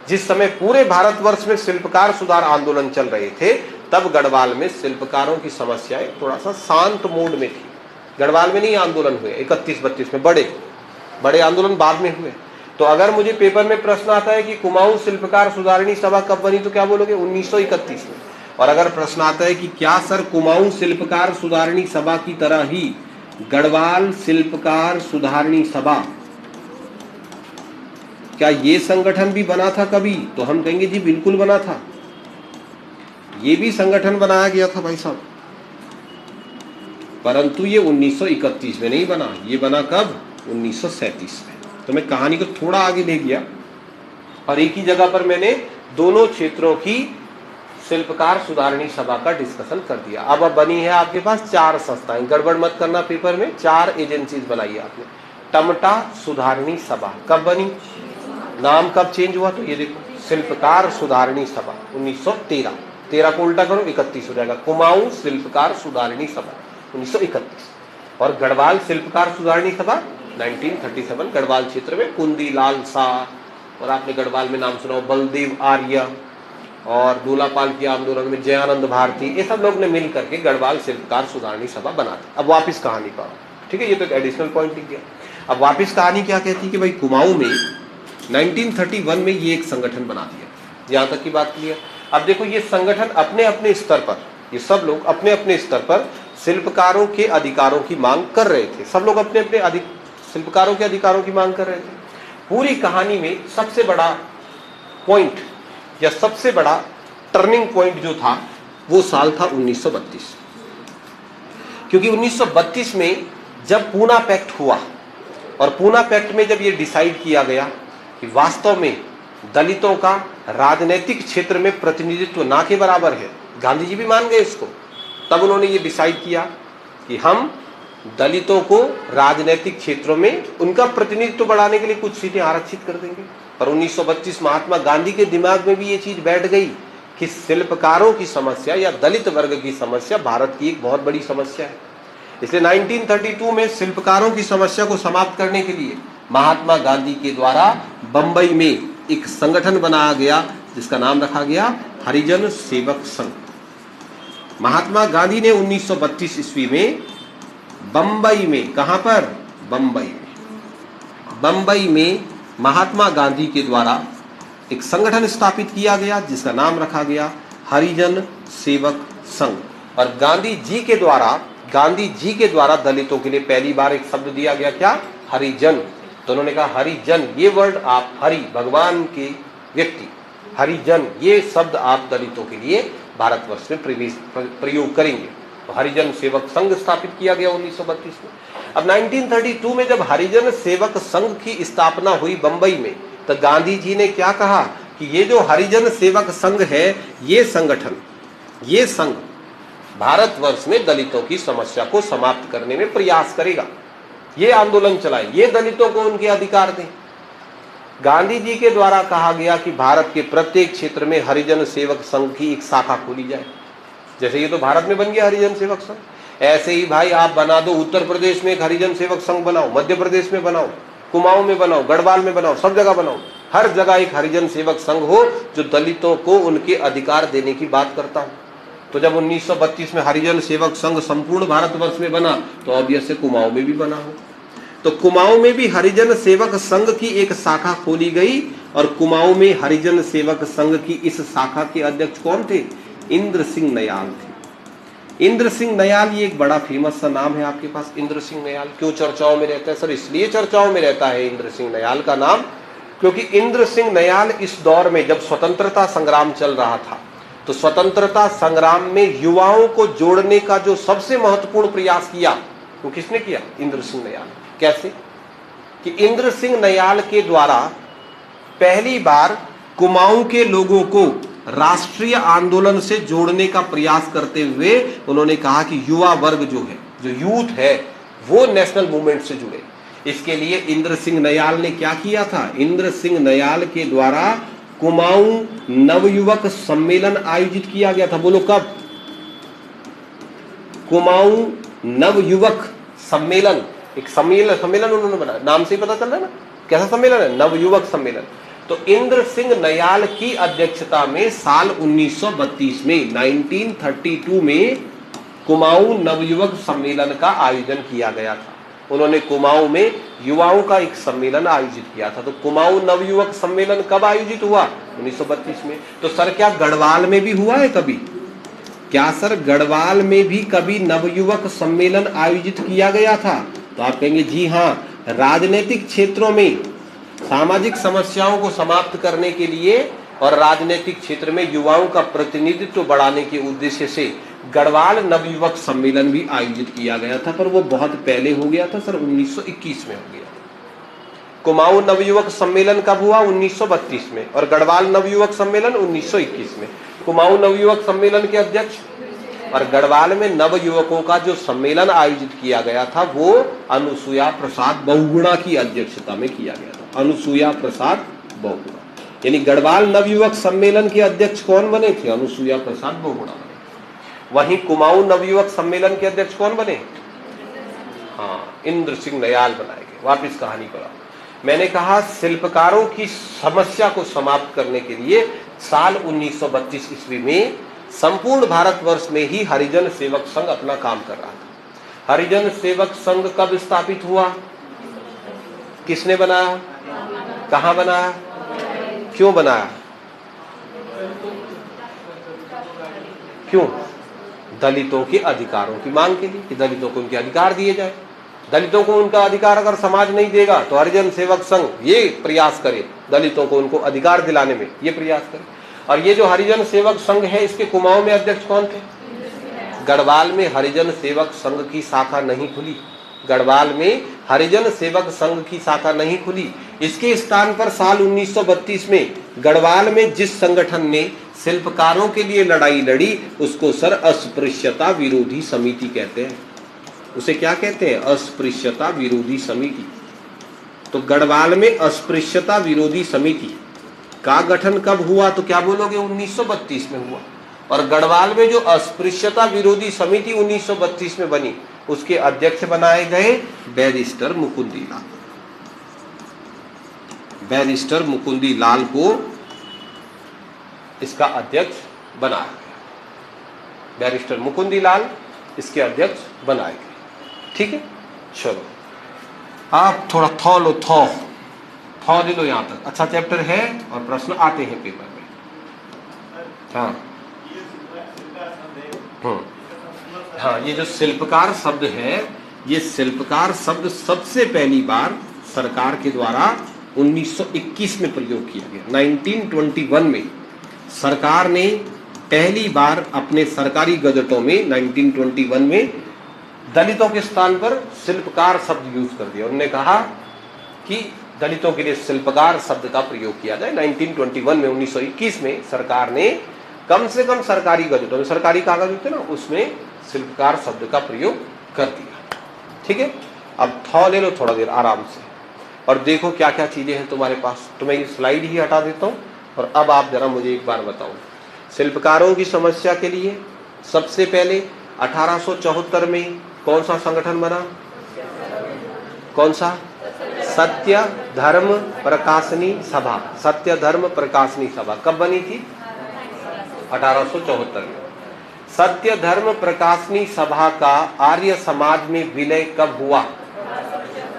जिस समय पूरे भारतवर्ष में शिल्पकार सुधार आंदोलन चल रहे थे तब गढ़वाल में शिल्पकारों की समस्याएं थोड़ा सा शांत मोड में थी। गढ़वाल में नहीं आंदोलन हुए 31-32 में, बड़े आंदोलन बाद में हुए। तो अगर मुझे पेपर में प्रश्न आता है कि कुमाऊं शिल्पकार सुधारणी सभा कब बनी तो क्या बोलोगे? 1931 में। और अगर प्रश्न आता है कि क्या सर कुमाऊं शिल्पकार सुधारणी सभा की तरह ही गढ़वाल शिल्पकार सुधारणी सभा, क्या ये संगठन भी बना था कभी? तो हम कहेंगे जी बिल्कुल बना था, ये भी संगठन बनाया गया था भाई साहब, परंतु ये 1931 में नहीं बना। ये बना कब? 1937 में। तो मैं कहानी को थोड़ा आगे ले गया और एक ही जगह पर मैंने दोनों क्षेत्रों की शिल्पकार सुधारणी सभा का डिस्कशन कर दिया। अब बनी है आपके पास 4 संस्थाएं, गड़बड़ मत करना पेपर में, 4 एजेंसीज बनाई है आपने। टमटा सुधारणी सभा कब बनी? नाम कब चेंज हुआ? तो ये देखो, शिल्पकार सुधारणी सभा 1913, 13 को उल्टा करो 31 हो जाएगा। कुमाऊं शिल्पकार सुधारणी सभा 1931 और गढ़वाल शिल्पकार सुधारणी सभा 1937। गढ़वाल क्षेत्र में कुंदीलाल शाह और आपने गढ़वाल में नाम सुना हो बलदेव आर्य और दूलापाल की आंदोलन में जयानंद भारती, ये सब लोग ने मिल करके गढ़वाल शिल्पकार सुधारणी सभा बना दी। अब वापिस कहानी पर, ठीक है, ये तो एक एडिशनल पॉइंट लिख दिया। अब वापिस कहानी क्या कहती है कि भाई कुमाऊं में 1931 में ये एक संगठन बना दिया। यहाँ तक की बात क्लियर। अब देखो ये संगठन अपने अपने स्तर पर, ये सब लोग अपने अपने स्तर पर शिल्पकारों के अधिकारों की मांग कर रहे थे। सब लोग अपने अपने शिल्पकारों के अधिकारों की मांग कर रहे थे। पूरी कहानी में सबसे बड़ा पॉइंट या सबसे बड़ा टर्निंग पॉइंट जो था वो साल था 1932, क्योंकि 1932 में जब पूना पैक्ट हुआ और पूना पैक्ट में जब ये डिसाइड किया गया कि वास्तव में दलितों का राजनीतिक क्षेत्र में प्रतिनिधित्व ना के बराबर है, गांधी जी भी मान गए इसको, तब उन्होंने ये डिसाइड किया कि हम दलितों को राजनीतिक क्षेत्रों में उनका प्रतिनिधित्व बढ़ाने के लिए कुछ सीटें आरक्षित कर देंगे। पर 1932 महात्मा गांधी के दिमाग में भी ये चीज बैठ गई कि शिल्पकारों की समस्या या दलित वर्ग की समस्या भारत की एक बहुत बड़ी समस्या है। इसलिए 1932 में शिल्पकारों की समस्या को समाप्त करने के लिए महात्मा गांधी के द्वारा बंबई में एक संगठन बनाया गया जिसका नाम रखा गया हरिजन सेवक संघ। महात्मा गांधी ने 1932 ईस्वी में बंबई में, कहां पर? बंबई में महात्मा गांधी के द्वारा एक संगठन स्थापित किया गया जिसका नाम रखा गया हरिजन सेवक संघ। और गांधी जी के द्वारा दलितों के लिए पहली बार एक शब्द दिया गया, क्या? हरिजन। तो उन्होंने कहा हरिजन, ये वर्ड आप, हरि भगवान के व्यक्ति, हरिजन ये शब्द आप दलितों के लिए भारतवर्ष में प्रयोग करेंगे। तो हरिजन सेवक संघ स्थापित किया गया 1932 में। अब 1932 में जब हरिजन सेवक संघ की स्थापना हुई बंबई में, तो गांधी जी ने क्या कहा कि ये जो हरिजन सेवक संघ है, ये संगठन, ये संघ भारतवर्ष में दलितों की समस्या को समाप्त करने में प्रयास करेगा। ये आंदोलन चलाए, ये दलितों को उनके अधिकार दें। गांधी जी के द्वारा कहा गया कि भारत के प्रत्येक क्षेत्र में हरिजन सेवक संघ की एक शाखा खोली जाए। जैसे ये तो भारत में बन गया हरिजन सेवक संघ, ऐसे ही भाई आप बना दो, उत्तर प्रदेश में एक हरिजन सेवक संघ बनाओ, मध्य प्रदेश में बनाओ, कुमाऊं में बनाओ, गढ़वाल में बनाओ, सब जगह बनाओ, हर जगह एक हरिजन सेवक संघ हो जो दलितों को उनके अधिकार देने की बात करता हो। तो जब 1932 में हरिजन सेवक संघ संपूर्ण भारतवर्ष में बना तो ऑब्वियस कुमाऊं में भी बना हो। तो कुमाऊं में भी हरिजन सेवक संघ की एक शाखा खोली गई और कुमाऊं में हरिजन सेवक संघ की इस शाखा के अध्यक्ष कौन थे? इंद्र सिंह नयाल थे। इंद्र सिंह नयाल ये एक बड़ा फेमस सा नाम है आपके पास। इंद्र सिंह नयाल क्यों चर्चाओं में रहता है सर? इसलिए चर्चाओं में रहता है इंद्र सिंह नयाल का नाम क्योंकि इंद्र सिंह नयाल इस दौर में जब स्वतंत्रता संग्राम चल रहा था तो स्वतंत्रता संग्राम में युवाओं को जोड़ने का जो सबसे महत्वपूर्ण प्रयास किया वो किसने किया? इंद्र सिंह नयाल। कैसे कि इंद्र सिंह नयाल के द्वारा पहली बार कुमाऊं के लोगों को राष्ट्रीय आंदोलन से जोड़ने का प्रयास करते हुए उन्होंने कहा कि युवा वर्ग जो है, जो यूथ है, वो नेशनल मूवमेंट से जुड़े। इसके लिए इंद्र सिंह नयाल ने क्या किया था? इंद्र सिंह नयाल के द्वारा कुमाऊं नवयुवक सम्मेलन आयोजित किया गया था। बोलो कब? कुमाऊं नवयुवक सम्मेलन, एक सम्मेलन उन्होंने बनाया, नाम से ही पता चल रहा है ना कैसा सम्मेलन है, नवयुवक सम्मेलन। तो इंद्र सिंह नयाल की अध्यक्षता में साल 1932 में 1932 में कुमाऊं नवयुवक सम्मेलन का आयोजन किया गया था। उन्होंने कुमाऊं में युवाओं का एक सम्मेलन आयोजित किया था। तो कुमाऊं नवयुवक सम्मेलन कब आयोजित हुआ? 1932 में। तो सर क्या गढ़वाल में भी हुआ है कभी? क्या सर गढ़वाल में भी कभी नवयुवक सम्मेलन आयोजित किया गया था? तो आप कहेंगे जी हाँ, राजनीतिक क्षेत्रों में सामाजिक समस्याओं को समाप्त करने के लिए और राजनीतिक क्षेत्र में युवाओं का प्रतिनिधित्व बढ़ाने के उद्देश्य से गढ़वाल नवयुवक सम्मेलन भी आयोजित किया गया था, पर वो बहुत पहले हो गया था सर, 1921 में हो गया। कुमाऊं नवयुवक सम्मेलन कब हुआ? 1932 में। और गढ़वाल नवयुवक सम्मेलन 1921 में। कुमाऊं नवयुवक सम्मेलन के अध्यक्ष और गढ़वाल में नवयुवकों का जो सम्मेलन आयोजित किया गया था वो अनुसुया प्रसाद बहुगुणा की अध्यक्षता में किया गया था। अनुसुया प्रसाद बहुगुणा, यानी गढ़वाल नवयुवक सम्मेलन के अध्यक्ष कौन बने थे? अनुसुया प्रसाद बहुगुणा बने। वहीं कुमाऊं नवयुवक सम्मेलन के अध्यक्ष कौन बने? हाँ, इंद्र सिंह नयाल बनाए गए। वापिस कहानी पर आओ। मैंने कहा शिल्पकारों की समस्या को समाप्त करने के लिए साल 1932 ईस्वी में संपूर्ण भारतवर्ष में ही हरिजन सेवक संघ अपना काम कर रहा था। हरिजन सेवक संघ कब स्थापित हुआ? किसने बनाया? कहां बनाया? क्यों बनाया? क्यों? दलितों के अधिकारों की मांग के लिए कि दलितों को उनके अधिकार दिए जाए। दलितों को उनका अधिकार अगर समाज नहीं देगा तो हरिजन सेवक संघ ये प्रयास करे दलितों को उनको अधिकार दिलाने में, ये प्रयास करे। और ये जो हरिजन सेवक संघ है इसके कुमाऊं में अध्यक्ष कौन थे? गढ़वाल में हरिजन सेवक संघ की शाखा नहीं खुली। गढ़वाल में हरिजन सेवक संघ की शाखा नहीं खुली। इसके स्थान पर साल 1932 में गढ़वाल में जिस संगठन ने शिल्पकारों के लिए लड़ाई लड़ी उसको सर अस्पृश्यता विरोधी समिति कहते हैं। उसे क्या कहते हैं? अस्पृश्यता विरोधी समिति। तो गढ़वाल में अस्पृश्यता विरोधी समिति का गठन कब हुआ? तो क्या बोलोगे? 1932 में हुआ। और गढ़वाल में जो अस्पृश्यता विरोधी समिति 1932 में बनी उसके अध्यक्ष बनाए गए बैरिस्टर मुकुंदी लाल। बैरिस्टर मुकुंदी लाल को इसका अध्यक्ष बनाया गया। बैरिस्टर मुकुंदी लाल इसके अध्यक्ष बनाए गए। ठीक है, चलो आप थोड़ा थौ लो, थौ दे लो यहां तक। अच्छा चैप्टर है और प्रश्न आते हैं पेपर में। हाँ हाँ, ये जो शिल्पकार शब्द है, ये शिल्पकार शब्द सबसे पहली बार सरकार के द्वारा 1921 में प्रयोग किया गया। 1921 में सरकार ने पहली बार अपने सरकारी गजटों में 1921 में दलितों के स्थान पर शिल्पकार शब्द यूज कर दिया। उन्होंने कहा कि दलितों के लिए शिल्पकार शब्द का प्रयोग किया जाए। 1921 में 1921 में सरकार ने कम से कम सरकारी गजटों में, सरकारी कागज होते ना, उसमें शिल्पकार शब्द का प्रयोग कर दिया। ठीक है, अब थौ ले लो थोड़ा देर आराम से और देखो क्या क्या चीजें हैं तुम्हारे पास। तो मैं ये स्लाइड ही हटा देता हूँ और अब आप जरा मुझे एक बार बताओ, शिल्पकारों की समस्या के लिए सबसे पहले 1874 में कौन सा संगठन बना? कौन सा? सत्य धर्म प्रकाशनी सभा। सत्य धर्म प्रकाशनी सभा कब बनी थी? 1874 में। सत्य धर्म प्रकाशनी सभा का आर्य समाज में विलय कब हुआ?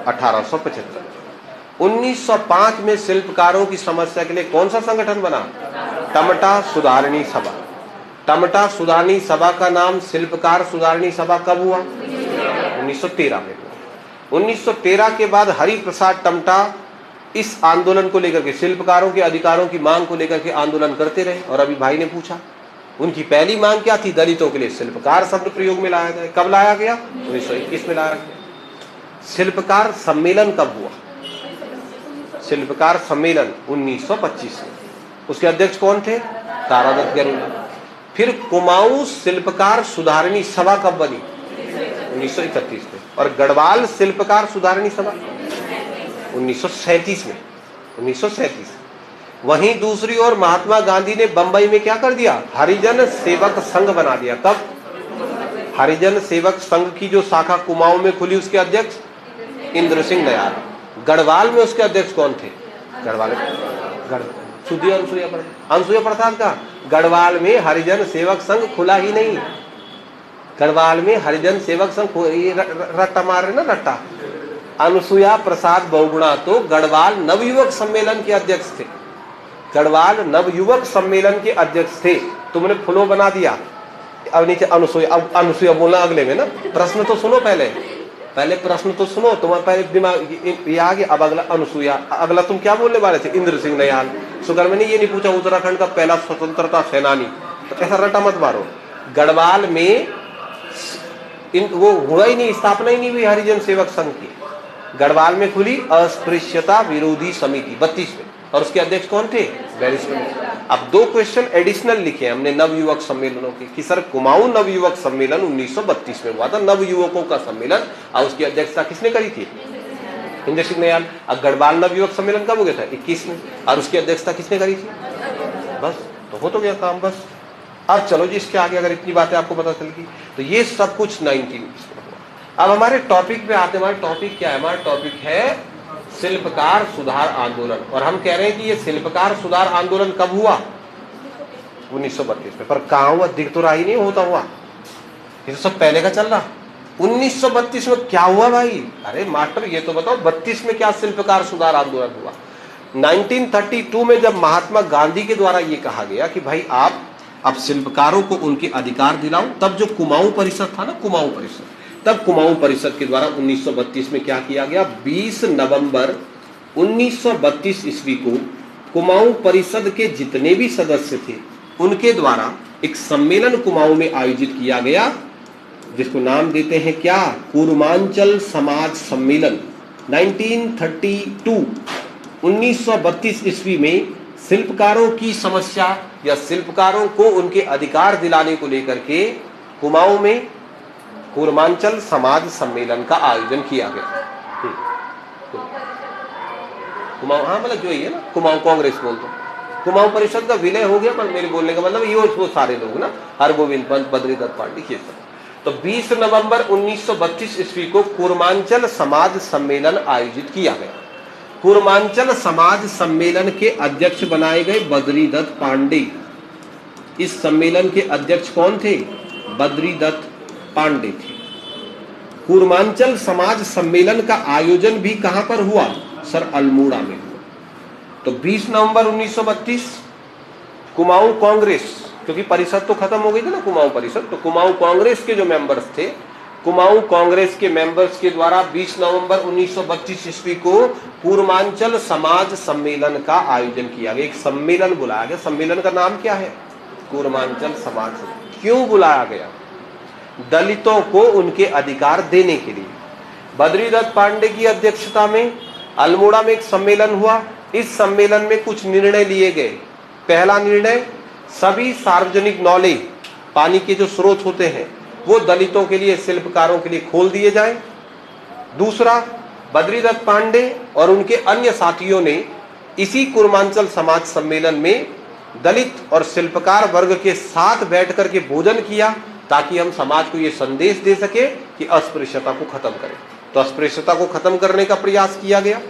1875। 1905 में शिल्पकारों की समस्या के लिए कौन सा संगठन बना? टमटा सुधारणी सभा। टमटा सुधारणी सभा का नाम शिल्पकार सुधारणी सभा कब हुआ? 1913 में। 1913 के बाद हरि प्रसाद टमटा इस आंदोलन को लेकर के, शिल्पकारों के अधिकारों की मांग को लेकर के आंदोलन करते रहे। और अभी भाई ने पूछा उनकी पहली मांग क्या थी? दलितों के लिए शिल्पकार शब्द प्रयोग में लाया जाए। कब लाया गया? 1921 में लाया गया। शिल्पकार सम्मेलन कब हुआ? शिल्पकार सम्मेलन 1925 में। उसके अध्यक्ष कौन थे? तारादत्त गरुड़। फिर कुमाऊं शिल्पकार सुधारणी सभा कब बनी? 1931 में। और गढ़वाल शिल्पकार सुधारणी सभा 1937 में। 1937। वहीं दूसरी ओर महात्मा गांधी ने बंबई में क्या कर दिया? हरिजन सेवक संघ बना दिया। कब? हरिजन सेवक संघ की जो शाखा कुमाऊं में खुली उसके अध्यक्ष इंद्र सिंह दयाल। गढ़वाल में उसके अध्यक्ष कौन थे? गढ़वाल अनसुया प्रसाद का। गढ़वाल में हरिजन सेवक संघ खुला ही नहीं। गढ़वाल में हरिजन सेवक संघ रट्टा मार रहे ना, रट्टा। अनुसुया प्रसाद बहुगुणा तो गढ़वाल नवयुवक सम्मेलन के अध्यक्ष थे। गढ़वाल नवयुवक सम्मेलन के अध्यक्ष थे। तुमने फ्लो बना दिया। अब नीचे अनुसुया। अब अनुसुया बोलना अगले में ना। प्रश्न तो सुनो, पहले प्रश्न तो सुनो। तुम्हारे पहले दिमाग ये आ गया। अब अगला अनुसुया। अगला तुम क्या बोलने वाले थे? इंद्र सिंह दयाल। शुगर मैंने ये नहीं पूछा उत्तराखंड का पहला स्वतंत्रता सेनानी। तो ऐसा रटा मत मारो। गढ़वाल में वो हुआ ही नहीं, स्थापना ही नहीं हुई हरिजन सेवक संघ की। गढ़वाल में खुली अस्पृश्यता विरोधी समिति 32 में। और उसके अध्यक्ष कौन थे? बैरिस्टर। अब 2 क्वेश्चन एडिशनल लिखे हमने नवयुवक सम्मेलनों के कि सर कुमाऊं नवयुवक सम्मेलन 1932 में हुआ था, नवयुवकों का सम्मेलन। और उसकी अध्यक्षता किसने करी थी? इंद्र सिंह दयाल। अब गढ़वाल नवयुवक सम्मेलन कब हो गया था? 21 में। और उसकी अध्यक्षता किसने करी थी? बस तो हो तो गया काम। बस अब चलो जी, इसके आगे अगर इतनी बातें आपको पता चल गई तो ये सब कुछ 19 अब हमारे टॉपिक पे आते हैं। हमारा टॉपिक क्या है? हमारा टॉपिक है शिल्पकार सुधार आंदोलन। और हम कह रहे हैं कि ये शिल्पकार सुधार आंदोलन कब हुआ? 1932 में। पर कहाँ हुआ? दिख तो रहा ही नहीं होता हुआ। ये तो सब पहले का चल रहा। 1932 में क्या हुआ भाई? अरे मास्टर ये तो बताओ 32 में क्या शिल्पकार सुधार आंदोलन हुआ? 1932 में जब महात्मा गांधी के द्वारा ये कहा गया कि भाई आप अब शिल्पकारों को उनके अधिकार दिलाओ, तब जो कुमाऊं परिषद था ना, कुमाऊं परिषद, तब कुमाऊं परिषद के द्वारा 1932 में क्या किया गया? 20 नवंबर 1932 ईस्वी को कुमाऊं परिषद के जितने भी सदस्य थे उनके द्वारा एक सम्मेलन कुमाऊं में आयोजित किया गया, जिसको नाम देते हैं क्या? कूर्मांचल समाज सम्मेलन। 1932 ईस्वी में शिल्पकारों की समस्या या शिल्पकारों को उनके अधिकार दिलाने को लेकर के कुमाऊं में कूर्मांचल समाज सम्मेलन का आयोजन किया गया। कुमाऊं, हाँ मतलब जो ही है ना, कुमाऊं कांग्रेस बोल दो। कुमाऊं परिषद का विलय हो गया, पर मेरे बोलने का मतलब ये वो सारे लोग ना, हरगोविंद पंत, बद्रीदत्त पांडे, ये सब। तो 20 नवंबर 1932 ईस्वी को कूर्मांचल समाज सम्मेलन आयोजित किया गया। कूर्मांचल समाज सम्मेलन के अध्यक्ष बनाए गए बद्रीदत्त पांडे। इस सम्मेलन के अध्यक्ष कौन थे? बद्रीदत्त पांडे थे। कूर्मांचल समाज सम्मेलन का आयोजन भी कहां पर हुआ? सर अल्मोड़ा में हुआ। तो 20 नवंबर 1932 कुमाऊं कांग्रेस, क्योंकि परिषद तो खत्म हो गई थी ना कुमाऊं परिषद, तो कुमाऊं कांग्रेस के जो मेंबर्स थे, कुमाऊं कांग्रेस के मेंबर्स के द्वारा 20 नवंबर 1932 ईस्वी को कूर्मांचल समाज सम्मेलन का आयोजन किया गया। एक सम्मेलन बुलाया गया। सम्मेलन का नाम क्या है? कूर्मांचल समाज। क्यों बुलाया गया? दलितों को उनके अधिकार देने के लिए। बद्रीदत्त पांडे की अध्यक्षता में अल्मोड़ा में एक सम्मेलन हुआ। इस सम्मेलन में कुछ निर्णय लिए गए। पहला निर्णय, सभी सार्वजनिक नौले, पानी के जो स्रोत होते हैं, वो दलितों के लिए, शिल्पकारों के लिए खोल दिए जाएं। दूसरा, बद्रीदत्त पांडे और उनके अन्य साथियों ने इसी कूर्मांचल समाज सम्मेलन में दलित और शिल्पकार वर्ग के साथ बैठ करके भोजन किया, ताकि हम समाज को यह संदेश दे सके कि अस्पृश्यता को खत्म करें। तो अस्पृश्यता को खत्म करने का प्रयास किया गया।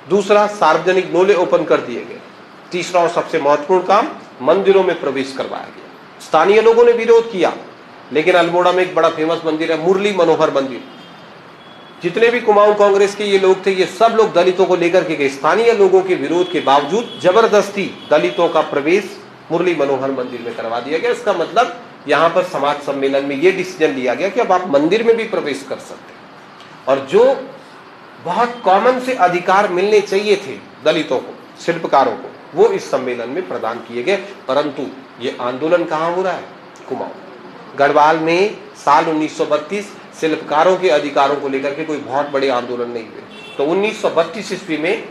दूसरा, सार्वजनिक नोले ओपन कर दिए गए। तीसरा और सबसे महत्वपूर्ण काम, मंदिरों में प्रवेश करवाया गया। स्थानीय लोगों ने विरोध किया, लेकिन अल्मोड़ा में एक बड़ा फेमस मंदिर है, मुरली मनोहर मंदिर। जितने भी कुमाऊं कांग्रेस के ये लोग थे, ये सब लोग दलितों को लेकर के गए। स्थानीय लोगों के विरोध के बावजूद जबरदस्ती दलितों का प्रवेश मुरली मनोहर मंदिर में करवा दिया गया। इसका मतलब यहां पर समाज सम्मेलन में यह डिसीजन लिया गया कि अब आप मंदिर में भी प्रवेश कर सकते हैं। और जो बहुत कॉमन से अधिकार मिलने चाहिए थे दलितों को, शिल्पकारों को, वो इस सम्मेलन में प्रदान किए गए। परंतु ये आंदोलन कहां हो रहा है? कुमाऊं। गढ़वाल में साल 1932 शिल्पकारों के अधिकारों को लेकर के कोई बहुत बड़े आंदोलन नहीं हुए। तो 1932 ईस्वी में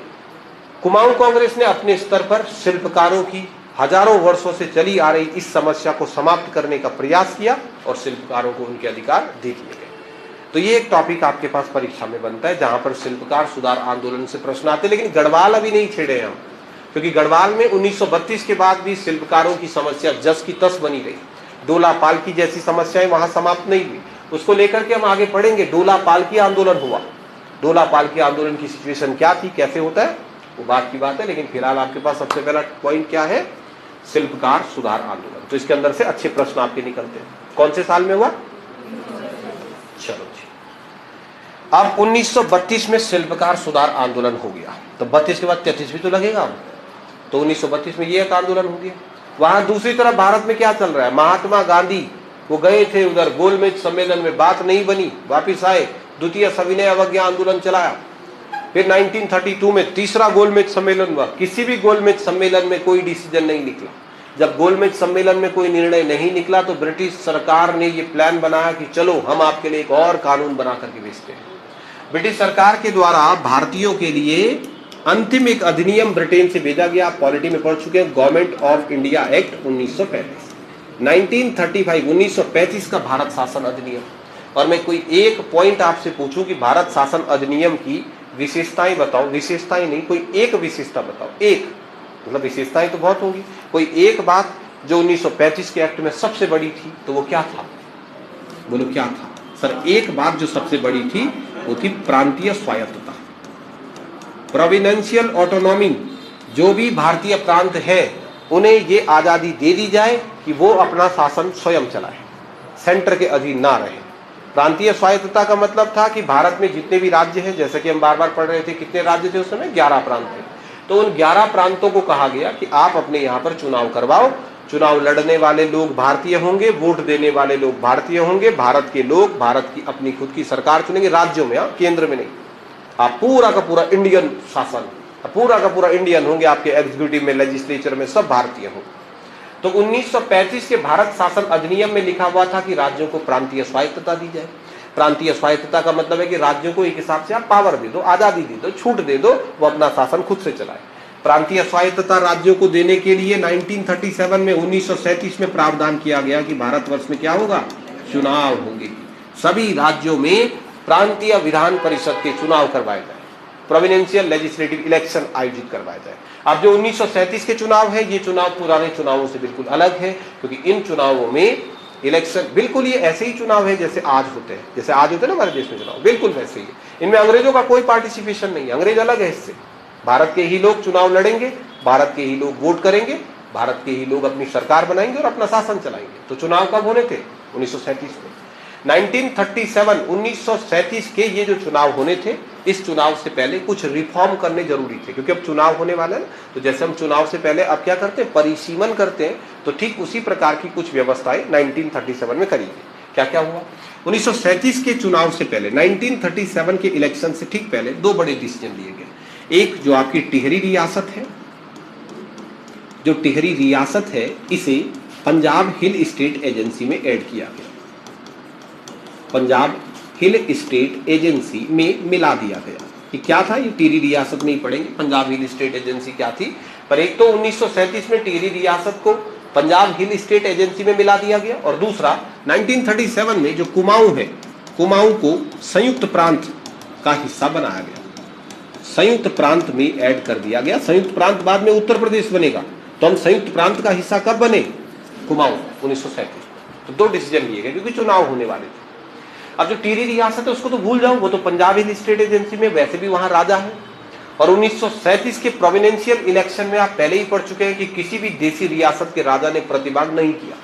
कुमाऊं कांग्रेस ने अपने स्तर पर शिल्पकारों की हजारों वर्षों से चली आ रही इस समस्या को समाप्त करने का प्रयास किया और शिल्पकारों को उनके अधिकार दे दिए गए। तो ये एक टॉपिक आपके पास परीक्षा में बनता है, जहां पर शिल्पकार सुधार आंदोलन से प्रश्न आते हैं। लेकिन गढ़वाल अभी नहीं छेड़े हम, क्योंकि गढ़वाल में 1932 के बाद भी शिल्पकारों की समस्या जस की तस बनी रही। डोला पालकी जैसी समस्याएं वहां समाप्त नहीं हुई। उसको लेकर के हम आगे पढ़ेंगे। डोला पालकी आंदोलन हुआ। डोला पालकी आंदोलन की सिचुएशन क्या थी, कैसे होता है, वो बात की बात है। लेकिन फिलहाल आपके पास सबसे पहला पॉइंट क्या है? शिल्पकार सुधार आंदोलन। तो इसके अंदर से अच्छे प्रश्न आपके निकलते हैं। कौन से साल में हुआ? चलो जी, अब 1932 में शिल्पकार सुधार आंदोलन हो गया। तो 32 के बाद 33 भी तो लगेगा। तो 1932 में ये एक आंदोलन हो गया। वहां दूसरी तरफ भारत में क्या चल रहा है? महात्मा गांधी वो गए थे उधर, गोलमेज सम्मेलन में बात नहीं बनी, वापिस आए, द्वितीय सविनय अवज्ञा आंदोलन चलाया। फिर 1932 में तीसरा गोलमेज सम्मेलन हुआ। किसी भी गोलमेज सम्मेलन में कोई डिसीजन नहीं निकला। जब गोलमेज सम्मेलन में कोई निर्णय नहीं निकला तो ब्रिटिश सरकार ने ये प्लान बनाया कि चलो हम आपके लिए एक और कानून बना करके भेजते हैं। ब्रिटिश सरकार के द्वारा भारतीयों के लिए अंतिम एक अधिनियम ब्रिटेन से भेजा गया। आप पॉलिटी में पढ़ चुके हैं, गवर्नमेंट ऑफ इंडिया एक्ट 1935। 1935 का भारत शासन अधिनियम। और मैं कोई एक पॉइंट आपसे पूछूं कि भारत शासन अधिनियम की विशेषताएं बताओ, विशेषताएं नहीं, कोई एक विशेषता बताओ। एक मतलब विशेषताएं तो बहुत होंगी, कोई एक बात जो 1935 के एक्ट में सबसे बड़ी थी, तो वो क्या था? बोलो क्या था सर? एक बात जो सबसे बड़ी थी वो थी प्रांतीय स्वायत्तता, प्रोविडेंशियल ऑटोनॉमी। जो भी भारतीय प्रांत है उन्हें ये आजादी दे दी जाए कि वो अपना शासन स्वयं चलाए, सेंटर के अधीन ना रहे। प्रांतीय स्वायत्तता का मतलब था कि भारत में जितने भी राज्य हैं, जैसे कि हम बार बार पढ़ रहे थे, कितने राज्य थे उस समय? 11 प्रांत थे। तो उन 11 प्रांतों को कहा गया कि आप अपने यहाँ पर चुनाव करवाओ। चुनाव लड़ने वाले लोग भारतीय होंगे, वोट देने वाले लोग भारतीय होंगे, भारत के लोग भारत की अपनी खुद की सरकार चुनेंगे, राज्यों में, केंद्र में नहीं। आप पूरा का पूरा इंडियन शासन, पूरा का पूरा इंडियन होंगे, आपके एग्जीक्यूटिव में, लेजिस्लेचर में सब भारतीय होंगे। तो 1935 के भारत शासन अधिनियम में लिखा हुआ था कि राज्यों को प्रांतीय स्वायत्तता दी जाए। प्रांतीय स्वायत्तता का मतलब है कि राज्यों को एक हिसाब से आप पावर दे दो, आजादी दे दो, छूट दे दो, वो अपना शासन खुद से चलाए। प्रांतीय स्वायत्तता राज्यों को देने के लिए 1937 में 1937 में प्रावधान किया गया कि भारतवर्ष में क्या होगा? चुनाव होंगे। सभी राज्यों में प्रांतीय विधान परिषद के चुनाव करवाए जाए, प्रोविडेंशियल लेजिस्लेटिव इलेक्शन आयोजित करवाए जाए। अब जो 1937 के चुनाव है, ये चुनाव पुराने चुनावों से बिल्कुल अलग है, क्योंकि इन चुनावों में इलेक्शन बिल्कुल ये ऐसे ही चुनाव है जैसे आज होते हैं, जैसे आज होते हैं ना हमारे देश में चुनाव, बिल्कुल वैसे ही है। इनमें अंग्रेजों का कोई पार्टिसिपेशन नहीं है, अंग्रेज अलग है इससे। भारत के ही लोग चुनाव लड़ेंगे, भारत के ही लोग वोट करेंगे, भारत के ही लोग अपनी सरकार बनाएंगे और अपना शासन चलाएंगे। तो चुनाव कब होने थे? 1937 में। 1937 के ये जो चुनाव होने थे, इस चुनाव से पहले कुछ रिफॉर्म करने जरूरी थे, क्योंकि अब चुनाव होने वाला है ना। तो जैसे हम चुनाव से पहले अब क्या करते हैं? परिसीमन करते हैं। तो ठीक उसी प्रकार की कुछ व्यवस्थाएं 1937 में करी गई। क्या क्या हुआ? 1937 के चुनाव से पहले, 1937 के इलेक्शन से ठीक पहले दो बड़े डिसीजन लिए गए। एक जो आपकी टिहरी रियासत है, जो टिहरी रियासत है, इसे पंजाब हिल स्टेट एजेंसी में ऐड किया गया। पंजाब हिल स्टेट एजेंसी में मिला दिया गया। कि क्या था? ये टिहरी रियासत में ही पढ़ेंगे, पंजाब हिल स्टेट एजेंसी क्या थी। पर एक तो 1937 में टिहरी रियासत को पंजाब हिल स्टेट एजेंसी में मिला दिया गया, और दूसरा 1937 में जो कुमाऊं है, कुमाऊं को संयुक्त प्रांत का हिस्सा बनाया गया, संयुक्त प्रांत में ऐड कर दिया गया। संयुक्त प्रांत बाद में उत्तर प्रदेश बनेगा, तो हम संयुक्त प्रांत का हिस्सा कब बने? कुमाऊं 1937। तो 2 डिसीजन लिए गए क्योंकि चुनाव होने वाले थे। अब जो टिहरी रियासत है उसको तो भूल जाओ, वो तो पंजाब हिल स्टेट एजेंसी में वैसे भी वहां राजा है। और 1937 के प्रोविडेंशियल इलेक्शन में आप पहले ही पढ़ चुके हैं कि किसी भी देशी रियासत के राजा ने प्रतिभाग नहीं किया।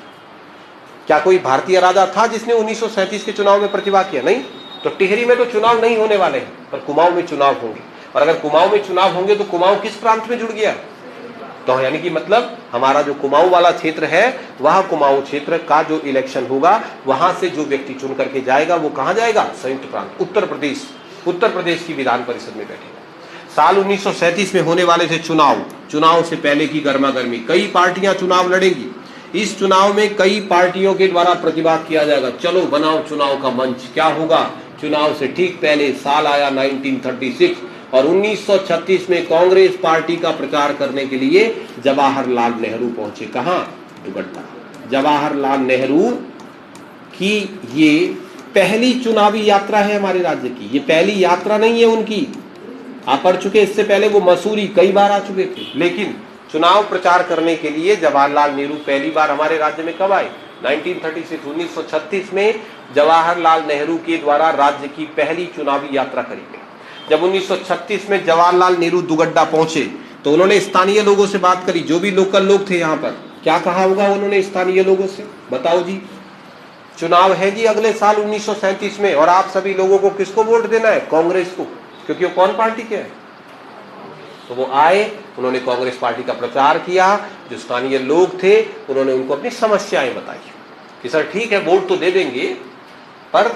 क्या कोई भारतीय राजा था जिसने 1937 के चुनाव में प्रतिभाग किया? नहीं। तो टिहरी में तो चुनाव नहीं होने वाले हैं, पर कुमाऊं में चुनाव होंगे। और अगर कुमाऊं में चुनाव होंगे तो कुमाऊं किस प्रांत में जुड़ गया? तो यानी कि मतलब हमारा जो कुमाऊं वाला क्षेत्र है, वह कुमाऊं क्षेत्र का जो इलेक्शन होगा, वहां से जो व्यक्ति चुन करके जाएगा वो कहां जाएगा? संयुक्त प्रांत, उत्तर प्रदेश। उत्तर प्रदेश की विधान परिषद में बैठेगा। साल 1937 में होने वाले थे चुनाव। चुनाव से पहले की गर्मा गर्मी, कई पार्टियां चुनाव लड़ेंगी। इस चुनाव में कई पार्टियों के द्वारा प्रतिभाग किया जाएगा। चलो बनाओ चुनाव का मंच। क्या होगा? चुनाव से ठीक पहले साल आया 1936 और 1936 में कांग्रेस पार्टी का प्रचार करने के लिए जवाहरलाल नेहरू पहुंचे। कहां? दुगड्डा। जवाहरलाल नेहरू की ये पहली चुनावी यात्रा है हमारे राज्य की। ये पहली यात्रा नहीं है उनकी, आप पढ़ चुके। इससे पहले वो मसूरी कई बार आ चुके थे, लेकिन चुनाव प्रचार करने के लिए जवाहरलाल नेहरू पहली बार हमारे राज्य में कब आए? 1936। 1936 में जवाहरलाल नेहरू के द्वारा राज्य की पहली चुनावी यात्रा करी गई। जब 1936 में जवाहरलाल नेहरू दुगड्डा पहुंचे तो उन्होंने स्थानीय लोगों से बात करी, जो भी लोकल लोग थे यहाँ पर। क्या कहा होगा उन्होंने स्थानीय लोगों से? बताओ जी। चुनाव है जी अगले साल 1937 में, और आप सभी लोगों को किसको वोट देना है? कांग्रेस को, क्योंकि वो कौन पार्टी के है? तो वो आए, उन्होंने कांग्रेस पार्टी का प्रचार किया। जो स्थानीय लोग थे उन्होंने उनको अपनी समस्याएं बताई कि सर ठीक है वोट तो दे देंगे, पर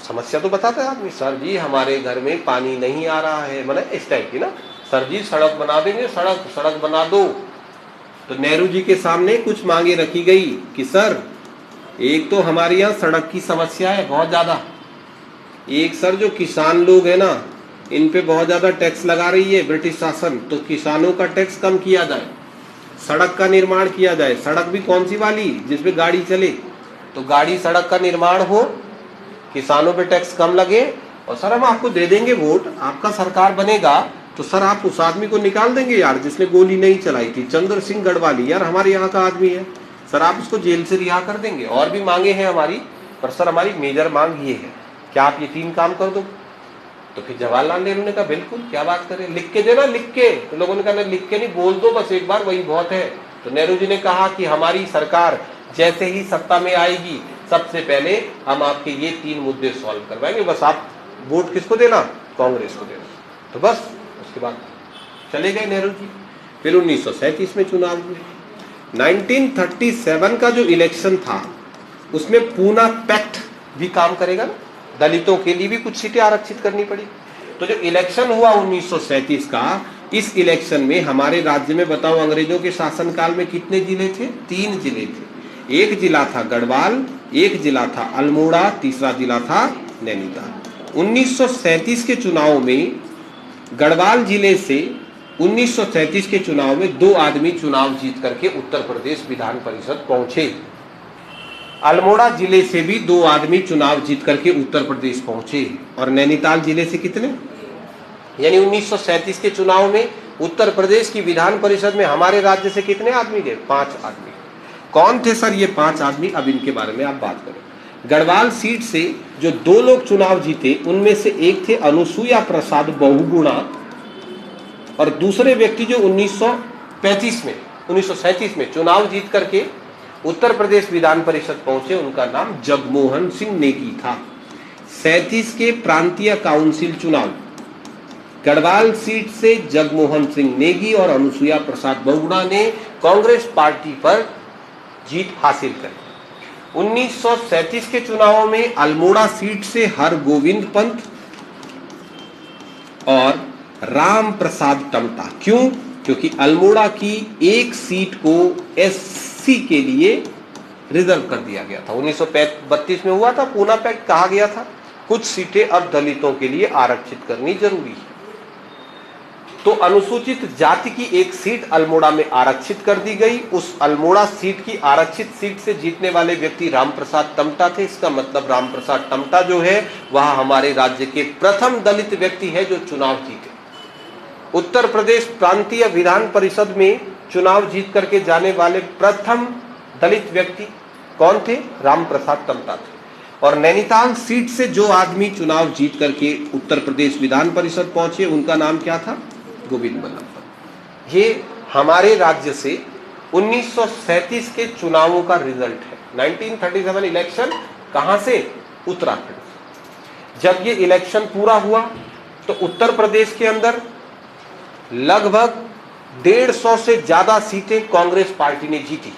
समस्या तो बताता है आदमी। सर जी हमारे घर में पानी नहीं आ रहा है, मतलब इस टाइप की ना। सर जी सड़क बना देंगे, सड़क बना दो। तो नेहरू जी के सामने कुछ मांगे रखी गई कि सर एक तो हमारे यहाँ सड़क की समस्या है बहुत ज्यादा, एक सर जो किसान लोग है ना, इन पे बहुत ज्यादा टैक्स लगा रही है ब्रिटिश शासन, तो किसानों का टैक्स कम किया जाए, सड़क का निर्माण किया जाए। सड़क भी कौन सी वाली? जिसपे गाड़ी चले। तो गाड़ी सड़क का निर्माण हो, किसानों पे टैक्स कम लगे, और सर हम आपको दे देंगे वोट, आपका सरकार बनेगा, तो सर आप उस आदमी को निकाल देंगे यार जिसने गोली नहीं चलाई थी, चंद्र सिंह गढ़वाली, यार हमारे यहाँ का आदमी है, सर आप उसको जेल से रिहा कर देंगे। और भी मांगे हैं हमारी, पर सर हमारी मेजर मांग ये है, क्या आप ये 3 काम कर दो? तो फिर जवाहरलाल नेहरू ने कहा बिल्कुल, क्या बात करें, लिख के देना, लिख के। तो लोगों ने कहा लिख के नहीं, बोल दो बस एक बार, वही बहुत है। तो नेहरू जी ने कहा कि हमारी सरकार जैसे ही सत्ता में आएगी, सबसे पहले हम आपके ये 3 मुद्दे सॉल्व करवाएंगे, बस आप वोट किसको देना? कांग्रेस को देना। तो बस उसके बाद चले गए नेहरू जी। फिर 1937 में चुनाव हुए। 1937 का जो इलेक्शन था उसमें पूना पैक्ट भी काम करेगा ना, दलितों के लिए भी कुछ सीटें आरक्षित करनी पड़ी। तो जो इलेक्शन हुआ 1937 का, इस इलेक्शन में हमारे राज्य में बताओ अंग्रेजों के शासनकाल में कितने जिले थे? 3 जिले थे। एक जिला था गढ़वाल, एक जिला था अल्मोड़ा, तीसरा जिला था नैनीताल। 1937 के चुनाव में गढ़वाल जिले से 1937 के चुनाव में 2 आदमी चुनाव जीत करके उत्तर प्रदेश विधान परिषद पहुंचे। अल्मोड़ा जिले से भी 2 आदमी चुनाव जीत करके उत्तर प्रदेश पहुंचे। और नैनीताल जिले से कितने? यानी 1937 के चुनाव में उत्तर प्रदेश की विधान परिषद में हमारे राज्य से कितने आदमी गए? 5 आदमी। कौन थे सर ये 5 आदमी? अब इनके बारे में आप बात करें। गढ़वाल सीट से जो 2 लोग चुनाव जीते, उनमें से एक थे अनुसुईया प्रसाद बहुगुणा, और दूसरे व्यक्ति जो 1937 में चुनाव जीत करके उत्तर प्रदेश विधान परिषद पहुंचे, उनका नाम जगमोहन सिंह नेगी था। 37 के प्रांतीय काउंसिल चुनाव, गढ़वाल सीट से जगमोहन सिंह नेगी और अनुसुईया प्रसाद बहुगुणा ने कांग्रेस पार्टी पर जीत हासिल करी। 1937 के चुनाव में अल्मोड़ा सीट से हरगोविंद पंत और राम प्रसाद टमटा। क्यों? क्योंकि अल्मोड़ा की एक सीट को एससी के लिए रिजर्व कर दिया गया था। 1932 में हुआ था पूना पैक्ट, कहा गया था कुछ सीटें अब दलितों के लिए आरक्षित करनी जरूरी है। तो अनुसूचित जाति की एक सीट अल्मोड़ा में आरक्षित कर दी गई। उस अल्मोड़ा सीट की आरक्षित सीट से जीतने वाले व्यक्ति रामप्रसाद टमटा थे। इसका मतलब रामप्रसाद टमटा जो है वह हमारे राज्य के प्रथम दलित व्यक्ति है जो चुनाव जीते। उत्तर प्रदेश प्रांतीय विधान परिषद में चुनाव जीत करके जाने वाले प्रथम दलित व्यक्ति कौन थे? रामप्रसाद टमटा थे। और नैनीताल सीट से जो आदमी चुनाव जीत करके उत्तर प्रदेश विधान परिषद पहुंचे उनका नाम क्या था? गोविंद बल्लभ पंत। ये हमारे राज्य से 1937 के चुनावों का रिजल्ट है। 1937 इलेक्शन कहां से? उत्तराखंड। जब ये इलेक्शन पूरा हुआ तो उत्तर प्रदेश के अंदर लगभग 150 से ज्यादा सीटें कांग्रेस पार्टी ने जीती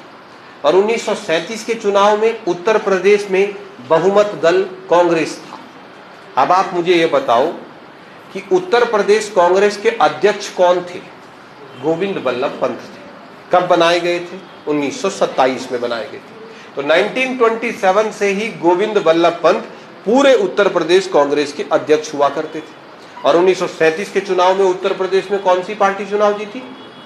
और 1937 के चुनाव में उत्तर प्रदेश में बहुमत दल कांग्रेस था। अब आप मुझे ये बताओ कि उत्तर प्रदेश कांग्रेस के अध्यक्ष कौन थे? गोविंद बल्लभ पंत थे। कब बनाए गए थे? 1927 में बनाए गए थे। तो 1927 से ही गोविंद बल्लभ पंत पूरे उत्तर प्रदेश कांग्रेस के अध्यक्ष हुआ करते थे। और 1937 के चुनाव में उत्तर प्रदेश में कौन सी पार्टी चुनाव जीती?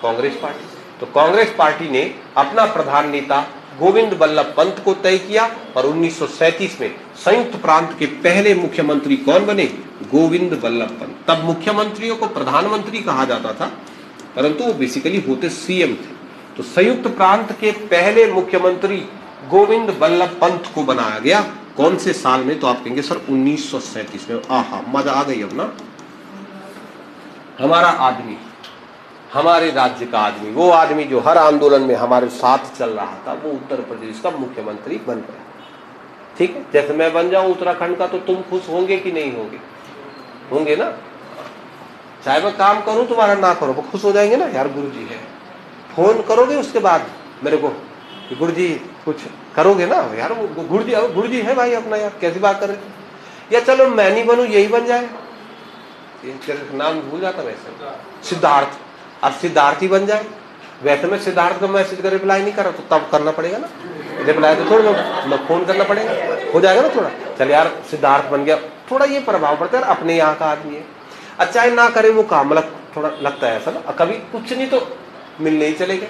कांग्रेस पार्टी। तो कांग्रेस पार्टी ने अपना प्रधान नेता गोविंद बल्लभ पंत को तय किया और 1937 में संयुक्त प्रांत के पहले मुख्यमंत्री कौन बने? गोविंद बल्लभ पंत। तब मुख्यमंत्रियों को प्रधानमंत्री कहा जाता था परंतु वो बेसिकली होते सीएम थे। तो संयुक्त प्रांत के पहले मुख्यमंत्री गोविंद बल्लभ पंत को बनाया गया। कौन से साल में? तो आप कहेंगे सर 1937 में। आहा, मजा आ गई अब ना। हमारा आदमी, हमारे राज्य का आदमी, वो आदमी जो हर आंदोलन में हमारे साथ चल रहा था, वो उत्तर प्रदेश का मुख्यमंत्री बन गया। ठीक है, जैसे मैं बन जाऊं उत्तराखंड का तो तुम खुश होंगे कि नहीं होंगे? होंगे ना। चाहे मैं काम करूं तुम्हारा ना करो, वो खुश हो जाएंगे ना, यार गुरुजी है। फोन करोगे उसके बाद मेरे को कि गुरुजी कुछ करोगे ना, यार वो गुरुजी है भाई अपना, यार कैसी बात कर रहे हो? या चलो मैं नहीं बनूं, यही बन जाए, नाम भूल जाता वैसे, सिद्धार्थ। अब सिद्धार्थ ही बन जाए। वैसे मैं सिद्धार्थ को मैसेज का रिप्लाई नहीं कर रहा, तो तब करना पड़ेगा ना रिप्लाई, तो थोड़ा मैं फोन करना पड़ेगा, हो जाएगा ना थोड़ा। चल यार सिद्धार्थ बन गया, थोड़ा ये प्रभाव पड़ता है, अपने यहाँ का आदमी है। अच्छा ना करे वो काम, मतलब थोड़ा लगता है ऐसा ना। कभी कुछ नहीं तो मिलने ही चले गए,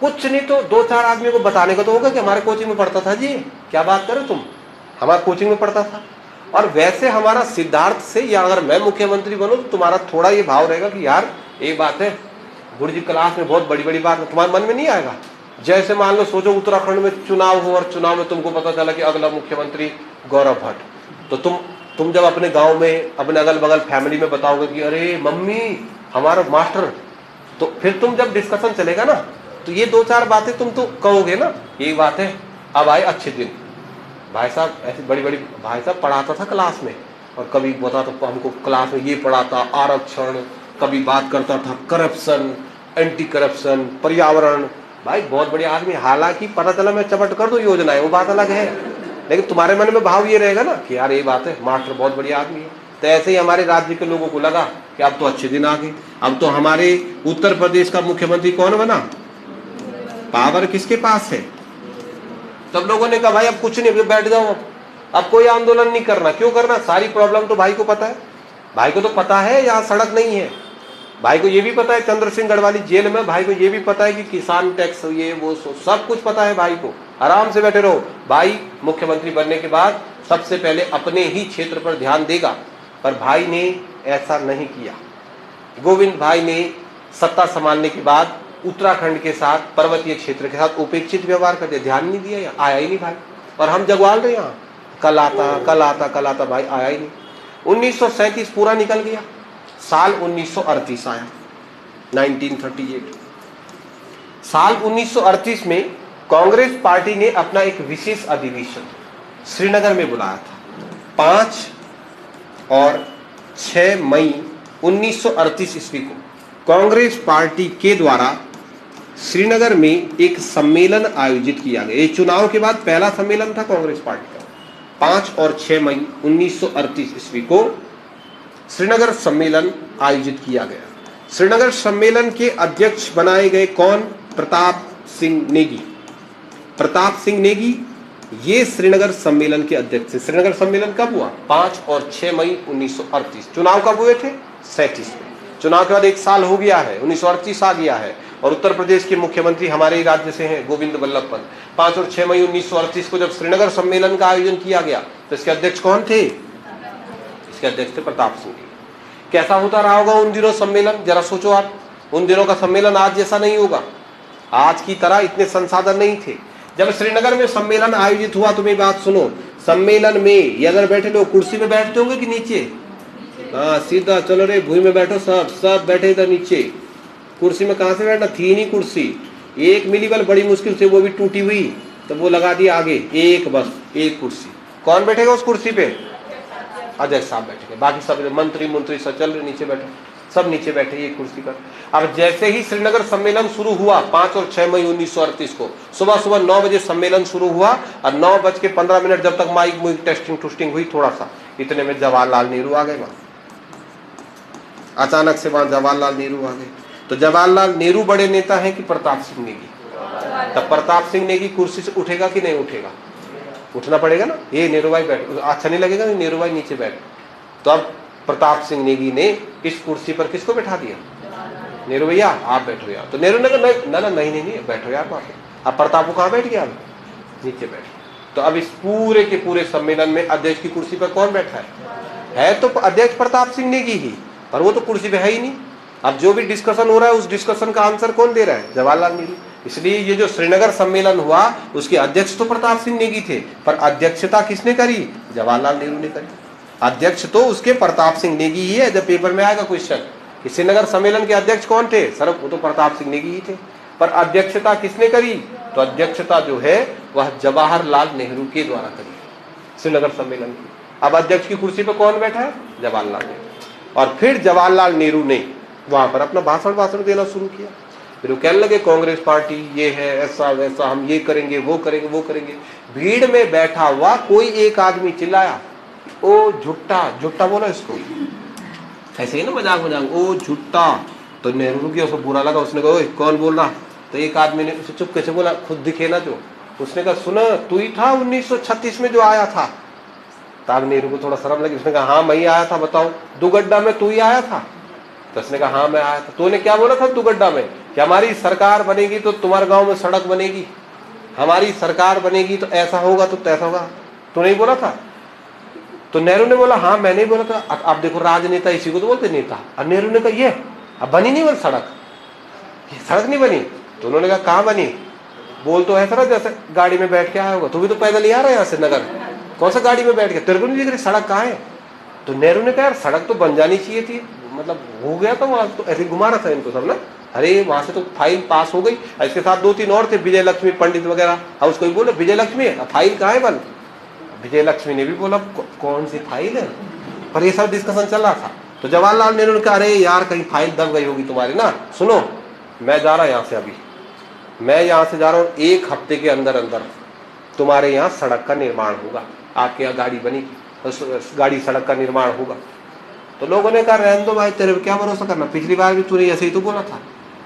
कुछ नहीं तो 2-4 आदमियों को बताने का तो होगा कि हमारे कोचिंग में पढ़ता था जी। क्या बात करो तुम, हमारे कोचिंग में पढ़ता था। और वैसे हमारा सिद्धार्थ से, या अगर मैं मुख्यमंत्री बनूं तो तुम्हारा थोड़ा ये भाव रहेगा कि यार एक बात है, गुरुजी क्लास में बहुत बड़ी बड़ी बात तुम्हारे मन में नहीं आएगा। जैसे मान लो सोचो उत्तराखंड में चुनाव हो और चुनाव में तुमको पता चला कि अगला मुख्यमंत्री गौरव भट्ट, तो तुम जब अपने गांव में अपने अगल बगल फैमिली में बताओगे कि अरे मम्मी हमारा मास्टर, तो फिर तुम जब डिस्कशन चलेगा ना तो ये 2-4 बातें तुम तो कहोगे ना, यही बात है। अब आए अच्छे दिन, भाई साहब ऐसी बड़ी बड़ी भाई साहब पढ़ाता था क्लास में, और कभी बताता तो हमको क्लास में ये पढ़ाता आरक्षण, कभी बात करता था करप्शन, एंटी करप्शन, पर्यावरण। भाई बहुत बड़े आदमी, हालांकि पता चला मैं चपट कर दूं योजनाएं, वो बात अलग है, लेकिन तुम्हारे मन में भाव ये रहेगा ना कि यार ये बात है, मास्टर बहुत बड़ी आदमी है। तो ऐसे ही हमारे राज्य के लोगों को लगा कि अब तो अच्छे दिन आ गए। अब तो हमारे उत्तर प्रदेश का मुख्यमंत्री कौन बना? पावर किसके पास है? सब लोगों ने कहा भाई अब कुछ नहीं, बैठ जाओ, अब कोई आंदोलन नहीं करना। क्यों करना? सारी प्रॉब्लम तो भाई को पता है। भाई को तो पता है यहाँ सड़क नहीं है, भाई को ये भी पता है चंद्र सिंह गढ़वाली जेल में, भाई को ये भी पता है कि किसान टैक्स ये वो सब कुछ पता है भाई को। आराम से बैठे रहो। भाई मुख्यमंत्री बनने के बाद सबसे पहले अपने ही क्षेत्र पर ध्यान देगा, पर भाई ने ऐसा नहीं किया। गोविंद भाई ने सत्ता संभालने के बाद उत्तराखंड के साथ, पर्वतीय क्षेत्र के साथ उपेक्षित व्यवहार कर दिया, ध्यान नहीं दिया, आया ही नहीं भाई। और हम जगवाल रहे यहाँ, कल आता भाई आया ही नहीं। 1937 पूरा निकल गया, साल 1938 आया, 1938। साल 1938 में कांग्रेस पार्टी ने अपना एक विशेष अधिवेशन श्रीनगर में बुलाया था। 5 और 6 मई 1938 ईस्वी को कांग्रेस पार्टी के द्वारा श्रीनगर में एक सम्मेलन आयोजित किया गया। ये चुनाव के बाद पहला सम्मेलन था कांग्रेस पार्टी का। 5 और 6 मई 1938 ईस्वी को श्रीनगर सम्मेलन आयोजित किया गया। श्रीनगर सम्मेलन के अध्यक्ष बनाए गए कौन? प्रताप सिंह नेगी। प्रताप सिंह नेगी ये श्रीनगर सम्मेलन के अध्यक्ष थे। श्रीनगर सम्मेलन कब हुआ? 5 और 6 मई 1938। चुनाव कब हुए थे? 37 में। चुनाव के बाद 1 साल हो गया है, 1938 आ गया है और उत्तर प्रदेश के मुख्यमंत्री हमारे ही राज्य से हैं, गोविंद बल्लभ पंत। 5 और 6 मई 1938 को जब श्रीनगर सम्मेलन का आयोजन किया गया तो इसके अध्यक्ष कौन थे? इसके अध्यक्ष थे प्रताप सिंह नेगी। कैसा होता रहा होगा उन दिनों सम्मेलन, जरा सोचो आप। उन दिनों का सम्मेलन आज जैसा नहीं होगा, आज की तरह इतने संसाधन नहीं थे। जब श्रीनगर में सम्मेलन आयोजित हुआ तो मेरी बात सुनो, सम्मेलन में ये अगर बैठे लोग कुर्सी में बैठते होंगे कि नीचे? हाँ, सीधा चलो रे भूमि में बैठो, सब बैठे इधर नीचे। कुर्सी में कहां से बैठना, थी नहीं कुर्सी, एक मिली बल बड़ी मुश्किल से, वो भी टूटी हुई, तो वो लगा दी आगे, बस एक कुर्सी। कौन बैठेगा उस कुर्सी पे? अध्यक्ष साहब बैठेंगे, बाकी सब मंत्री सब चल रहे नीचे बैठे, सब नीचे बैठे एक कुर्सी पर। अब जैसे ही श्रीनगर सम्मेलन शुरू हुआ 5 और 6 मई 1938 को सुबह 9 बजे सम्मेलन शुरू हुआ और 9:15 जब तक माइक टेस्टिंग टूस्टिंग हुई थोड़ा सा, इतने में जवाहरलाल नेहरू आ गए वहां। अचानक से वहां जवाहरलाल नेहरू आ गए। तो जवाहरलाल नेहरू बड़े नेता हैं कि प्रताप सिंह नेगी? तब प्रताप सिंह नेगी कुर्सी से उठेगा कि नहीं उठेगा? उठना पड़ेगा ना। ये नेहरू भाई बैठ, अच्छा नहीं लगेगा नेहरू भाई नीचे बैठ। तो अब प्रताप सिंह नेगी ने इस कुर्सी पर किसको बैठा दिया? नेहरू भैया आप बैठो यार। तो नेहरू ने कहा नहीं बैठो यार वहां पे। अब प्रताप को कहाँ बैठ गया? नीचे बैठ। तो अब इस पूरे के पूरे सम्मेलन में अध्यक्ष की कुर्सी पर कौन बैठा है तो अध्यक्ष प्रताप सिंह नेगी ही, पर वो तो कुर्सी पे है ही नहीं। अब जो भी डिस्कशन हो रहा है उस डिस्कशन का आंसर कौन दे रहा है? जवाहरलाल नेहरू। इसलिए ये जो श्रीनगर सम्मेलन हुआ उसके अध्यक्ष तो प्रताप सिंह नेगी थे, पर अध्यक्षता किसने करी? जवाहरलाल नेहरू ने करी। अध्यक्ष तो उसके प्रताप सिंह नेगी ही है। जब पेपर में आएगा क्वेश्चन कि श्रीनगर सम्मेलन के अध्यक्ष कौन थे, सर वो तो प्रताप सिंह नेगी ही थे, पर अध्यक्षता किसने करी? तो अध्यक्षता जो है वह जवाहरलाल नेहरू के द्वारा करी श्रीनगर सम्मेलन की। अब अध्यक्ष की कुर्सी पर कौन बैठा है? जवाहरलाल नेहरू। और फिर जवाहरलाल नेहरू ने वहां पर अपना भाषण देना शुरू किया। फिर वो कहने लगे कांग्रेस पार्टी ये है, ऐसा वैसा, हम ये करेंगे वो करेंगे। भीड़ में बैठा हुआ कोई एक आदमी चिल्लाया, ओ झुट्टा बोला इसको, ऐसे ही ना मजाक ओ झुट्टा। तो नेहरू की उसको बुरा लगा, उसने कहा कौन बोल रहा? तो एक आदमी ने उसे चुप कैसे बोला, खुद दिखे ना जो। उसने कहा सुना तू ही था 1936 में जो आया था। तब नेहरू को थोड़ा शर्म लगी, उसने कहा हाँ मैं ही आया था, बताओ दुगड्डा में तू ही आया था? तो उसने कहा हाँ मैं आया था। तूने क्या बोला था दुगड्डा में कि हमारी सरकार बनेगी तो तुम्हारे गांव में सड़क बनेगी, हमारी सरकार बनेगी तो ऐसा होगा तो तैसा होगा, तू नहीं बोला था? तो नेहरू ने बोला हाँ मैंने बोला था। अब देखो राजनेता इसी को तो बोलते नेता। और नेहरू ने कहा ये अब बनी नहीं, बोल सड़क, ये सड़क नहीं बनी। तो उन्होंने कहा कहाँ बनी? बोल तो ऐसा ना जैसे गाड़ी में बैठ के आया होगा, तू भी तो पैदल ही आ रहा है यहाँ से नगर, कौन सा गाड़ी में बैठ के, तेरे को नहीं दिख रही सड़क कहाँ है? तो नेहरू ने कहा यार सड़क तो बन जानी चाहिए थी, मतलब हो गया था वहां तो ऐसे घुमा रहा था इनको सब ना। अरे वहां से तो फाइल पास हो गई, इसके साथ 2-3 और थे, विजय लक्ष्मी पंडित वगैरह। अब उसको भी बोले विजय लक्ष्मी फाइल कहाँ है बन? विजय लक्ष्मी ने भी बोला कौन सी फाइल है? पर ये सब डिस्कशन चल रहा था। तो जवाहरलाल नेहरू ने कहा अरे यार कहीं फाइल दब गई होगी तुम्हारी ना, सुनो मैं जा रहा यहाँ से, अभी मैं यहाँ से जा रहा हूँ, 1 हफ्ते के अंदर अंदर तुम्हारे यहाँ सड़क का निर्माण होगा, आपके यहाँ गाड़ी बनेगी, गाड़ी सड़क का निर्माण होगा। तो लोगों ने कहा रहने दो भाई, तेरे पे क्या भरोसा करना, पिछली बार भी तूने ऐसे ही तो बोला था।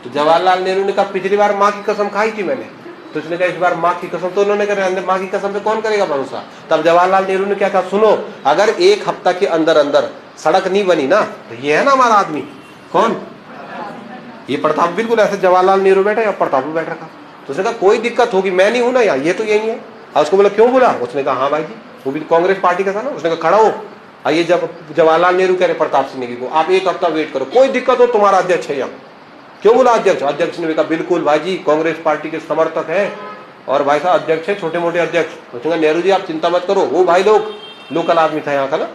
तो जवाहरलाल नेहरू ने कहा पिछली बार माँ की कसम खाई थी मैंने, तो उसने कहा इस बार माँ की कसम, तो उन्होंने कहा माँ की कसम पे कौन करेगा भरोसा। तब जवाहरलाल नेहरू ने क्या कहा, सुनो अगर 1 हफ्ता के अंदर अंदर सड़क नहीं बनी ना, तो ये है ना हमारा आदमी कौन, ये प्रताप, बिल्कुल ऐसे जवाहरलाल नेहरू बैठा या प्रताप बैठ रखा। तो उसने कहा कोई दिक्कत होगी, मैं नहीं हूं ना यार, ये तो यही है। और उसको बोला क्यों बोला? उसने कहा हाँ भाई जी, वो भी कांग्रेस पार्टी का था ना। उसने कहा खड़ा हो। ये जब जवाहरलाल नेहरू कह रहे प्रताप सिंह नेगी को आप 1 हफ्ता वेट करो, कोई दिक्कत हो तुम्हारा अध्यक्ष है यहाँ। क्यों बोला अध्यक्ष? अध्यक्ष ने कहा बिल्कुल भाई जी कांग्रेस पार्टी के समर्थक है और भाई साहब अध्यक्ष है, छोटे मोटे अध्यक्ष। उसने नेहरू जी आप चिंता मत करो, वो भाई लोग लोकल आदमी था यहाँ का ना।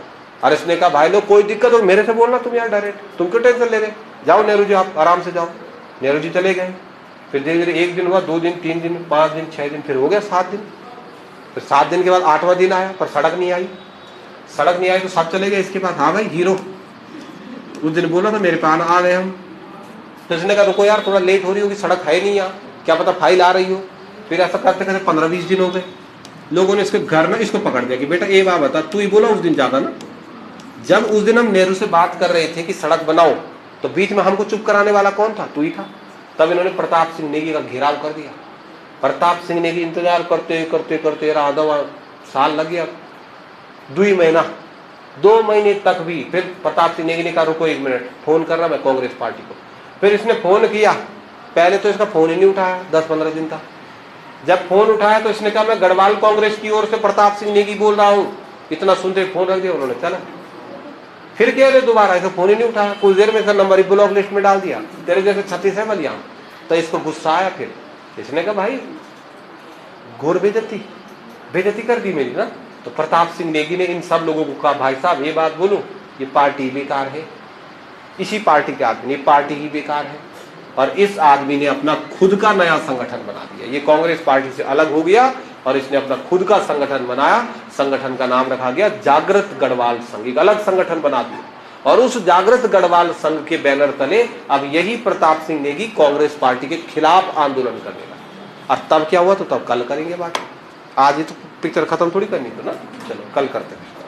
और इसने कहा भाई लोग कोई दिक्कत हो मेरे से बोलना तुम यार डायरेक्ट, तुम क्यों टेंशन ले रहे, जाओ नेहरू जी आप आराम से जाओ। नेहरू जी चले गए। फिर धीरे धीरे 1 दिन हुआ, 2 दिन, 3 दिन, 5 दिन, 6 दिन, फिर हो गया 7 दिन। फिर 7 दिन के बाद 8वां दिन आया, पर सड़क नहीं आई। सड़क नहीं आई तो सब चले गए इसके पास, हाँ भाई हीरो उस दिन बोला था मेरे पास आ गए हम। तो इसने कहा रुको यार थोड़ा लेट हो रही होगी, सड़क है नहीं यहाँ, क्या पता फाइल आ रही हो। फिर ऐसा करते करते 15-20 दिन हो गए। लोगों ने इसके घर में इसको पकड़ दिया कि बेटा ये बात बता, तू ही बोला उस दिन ज्यादा ना, जब उस दिन हम नेहरू से बात कर रहे थे कि सड़क बनाओ, तो बीच में हमको चुप कराने वाला कौन था? तू ही था। तब इन्होंने प्रताप सिंह नेगी का घेराव कर दिया। प्रताप सिंह नेगी इंतजार करते करते करते आधा साल लग गया, 2 महीना 2 महीने तक भी। फिर प्रताप सिंह नेगी ने कहा रुको 1 मिनट, फोन कर रहा मैं कांग्रेस पार्टी को। फिर इसने फोन किया, पहले तो इसका फोन ही नहीं उठाया, 10-15 दिन तक। जब फोन उठाया तो इसने कहा मैं गढ़वाल कांग्रेस की ओर से प्रताप सिंह नेगी बोल रहा हूं। इतना सुनते फोन रख दिया उन्होंने, चला। फिर कह रहे दोबारा, ऐसा फोन ही नहीं उठाया। कुछ देर में इसका नंबर ही ब्लॉक लिस्ट में डाल दिया, तेरे जैसे 36 है बलिया। तो इसको गुस्सा आया। फिर इसने कहा भाई घोर बेइज्जती कर दी मेरी ना। तो प्रताप सिंह नेगी ने इन सब लोगों को कहा भाई साहब ये बात बोलूं, ये पार्टी बेकार है, इसी पार्टी के आदमी, ये पार्टी ही बेकार है। और इस आदमी ने अपना खुद का नया संगठन बना दिया। ये कांग्रेस पार्टी से अलग हो गया और इसने अपना खुद का संगठन बनाया। संगठन का नाम रखा गया जागृत गढ़वाल संघ। एक अलग संगठन बना दिया और उस जागृत गढ़वाल संघ के बैनर तले अब यही प्रताप सिंह नेगी कांग्रेस पार्टी के खिलाफ आंदोलन करने लगा। और तब क्या हुआ तो तब कल करेंगे बात। आज ही तो पिक्चर खत्म थोड़ी करनी तो ना, चलो कल करते हैं।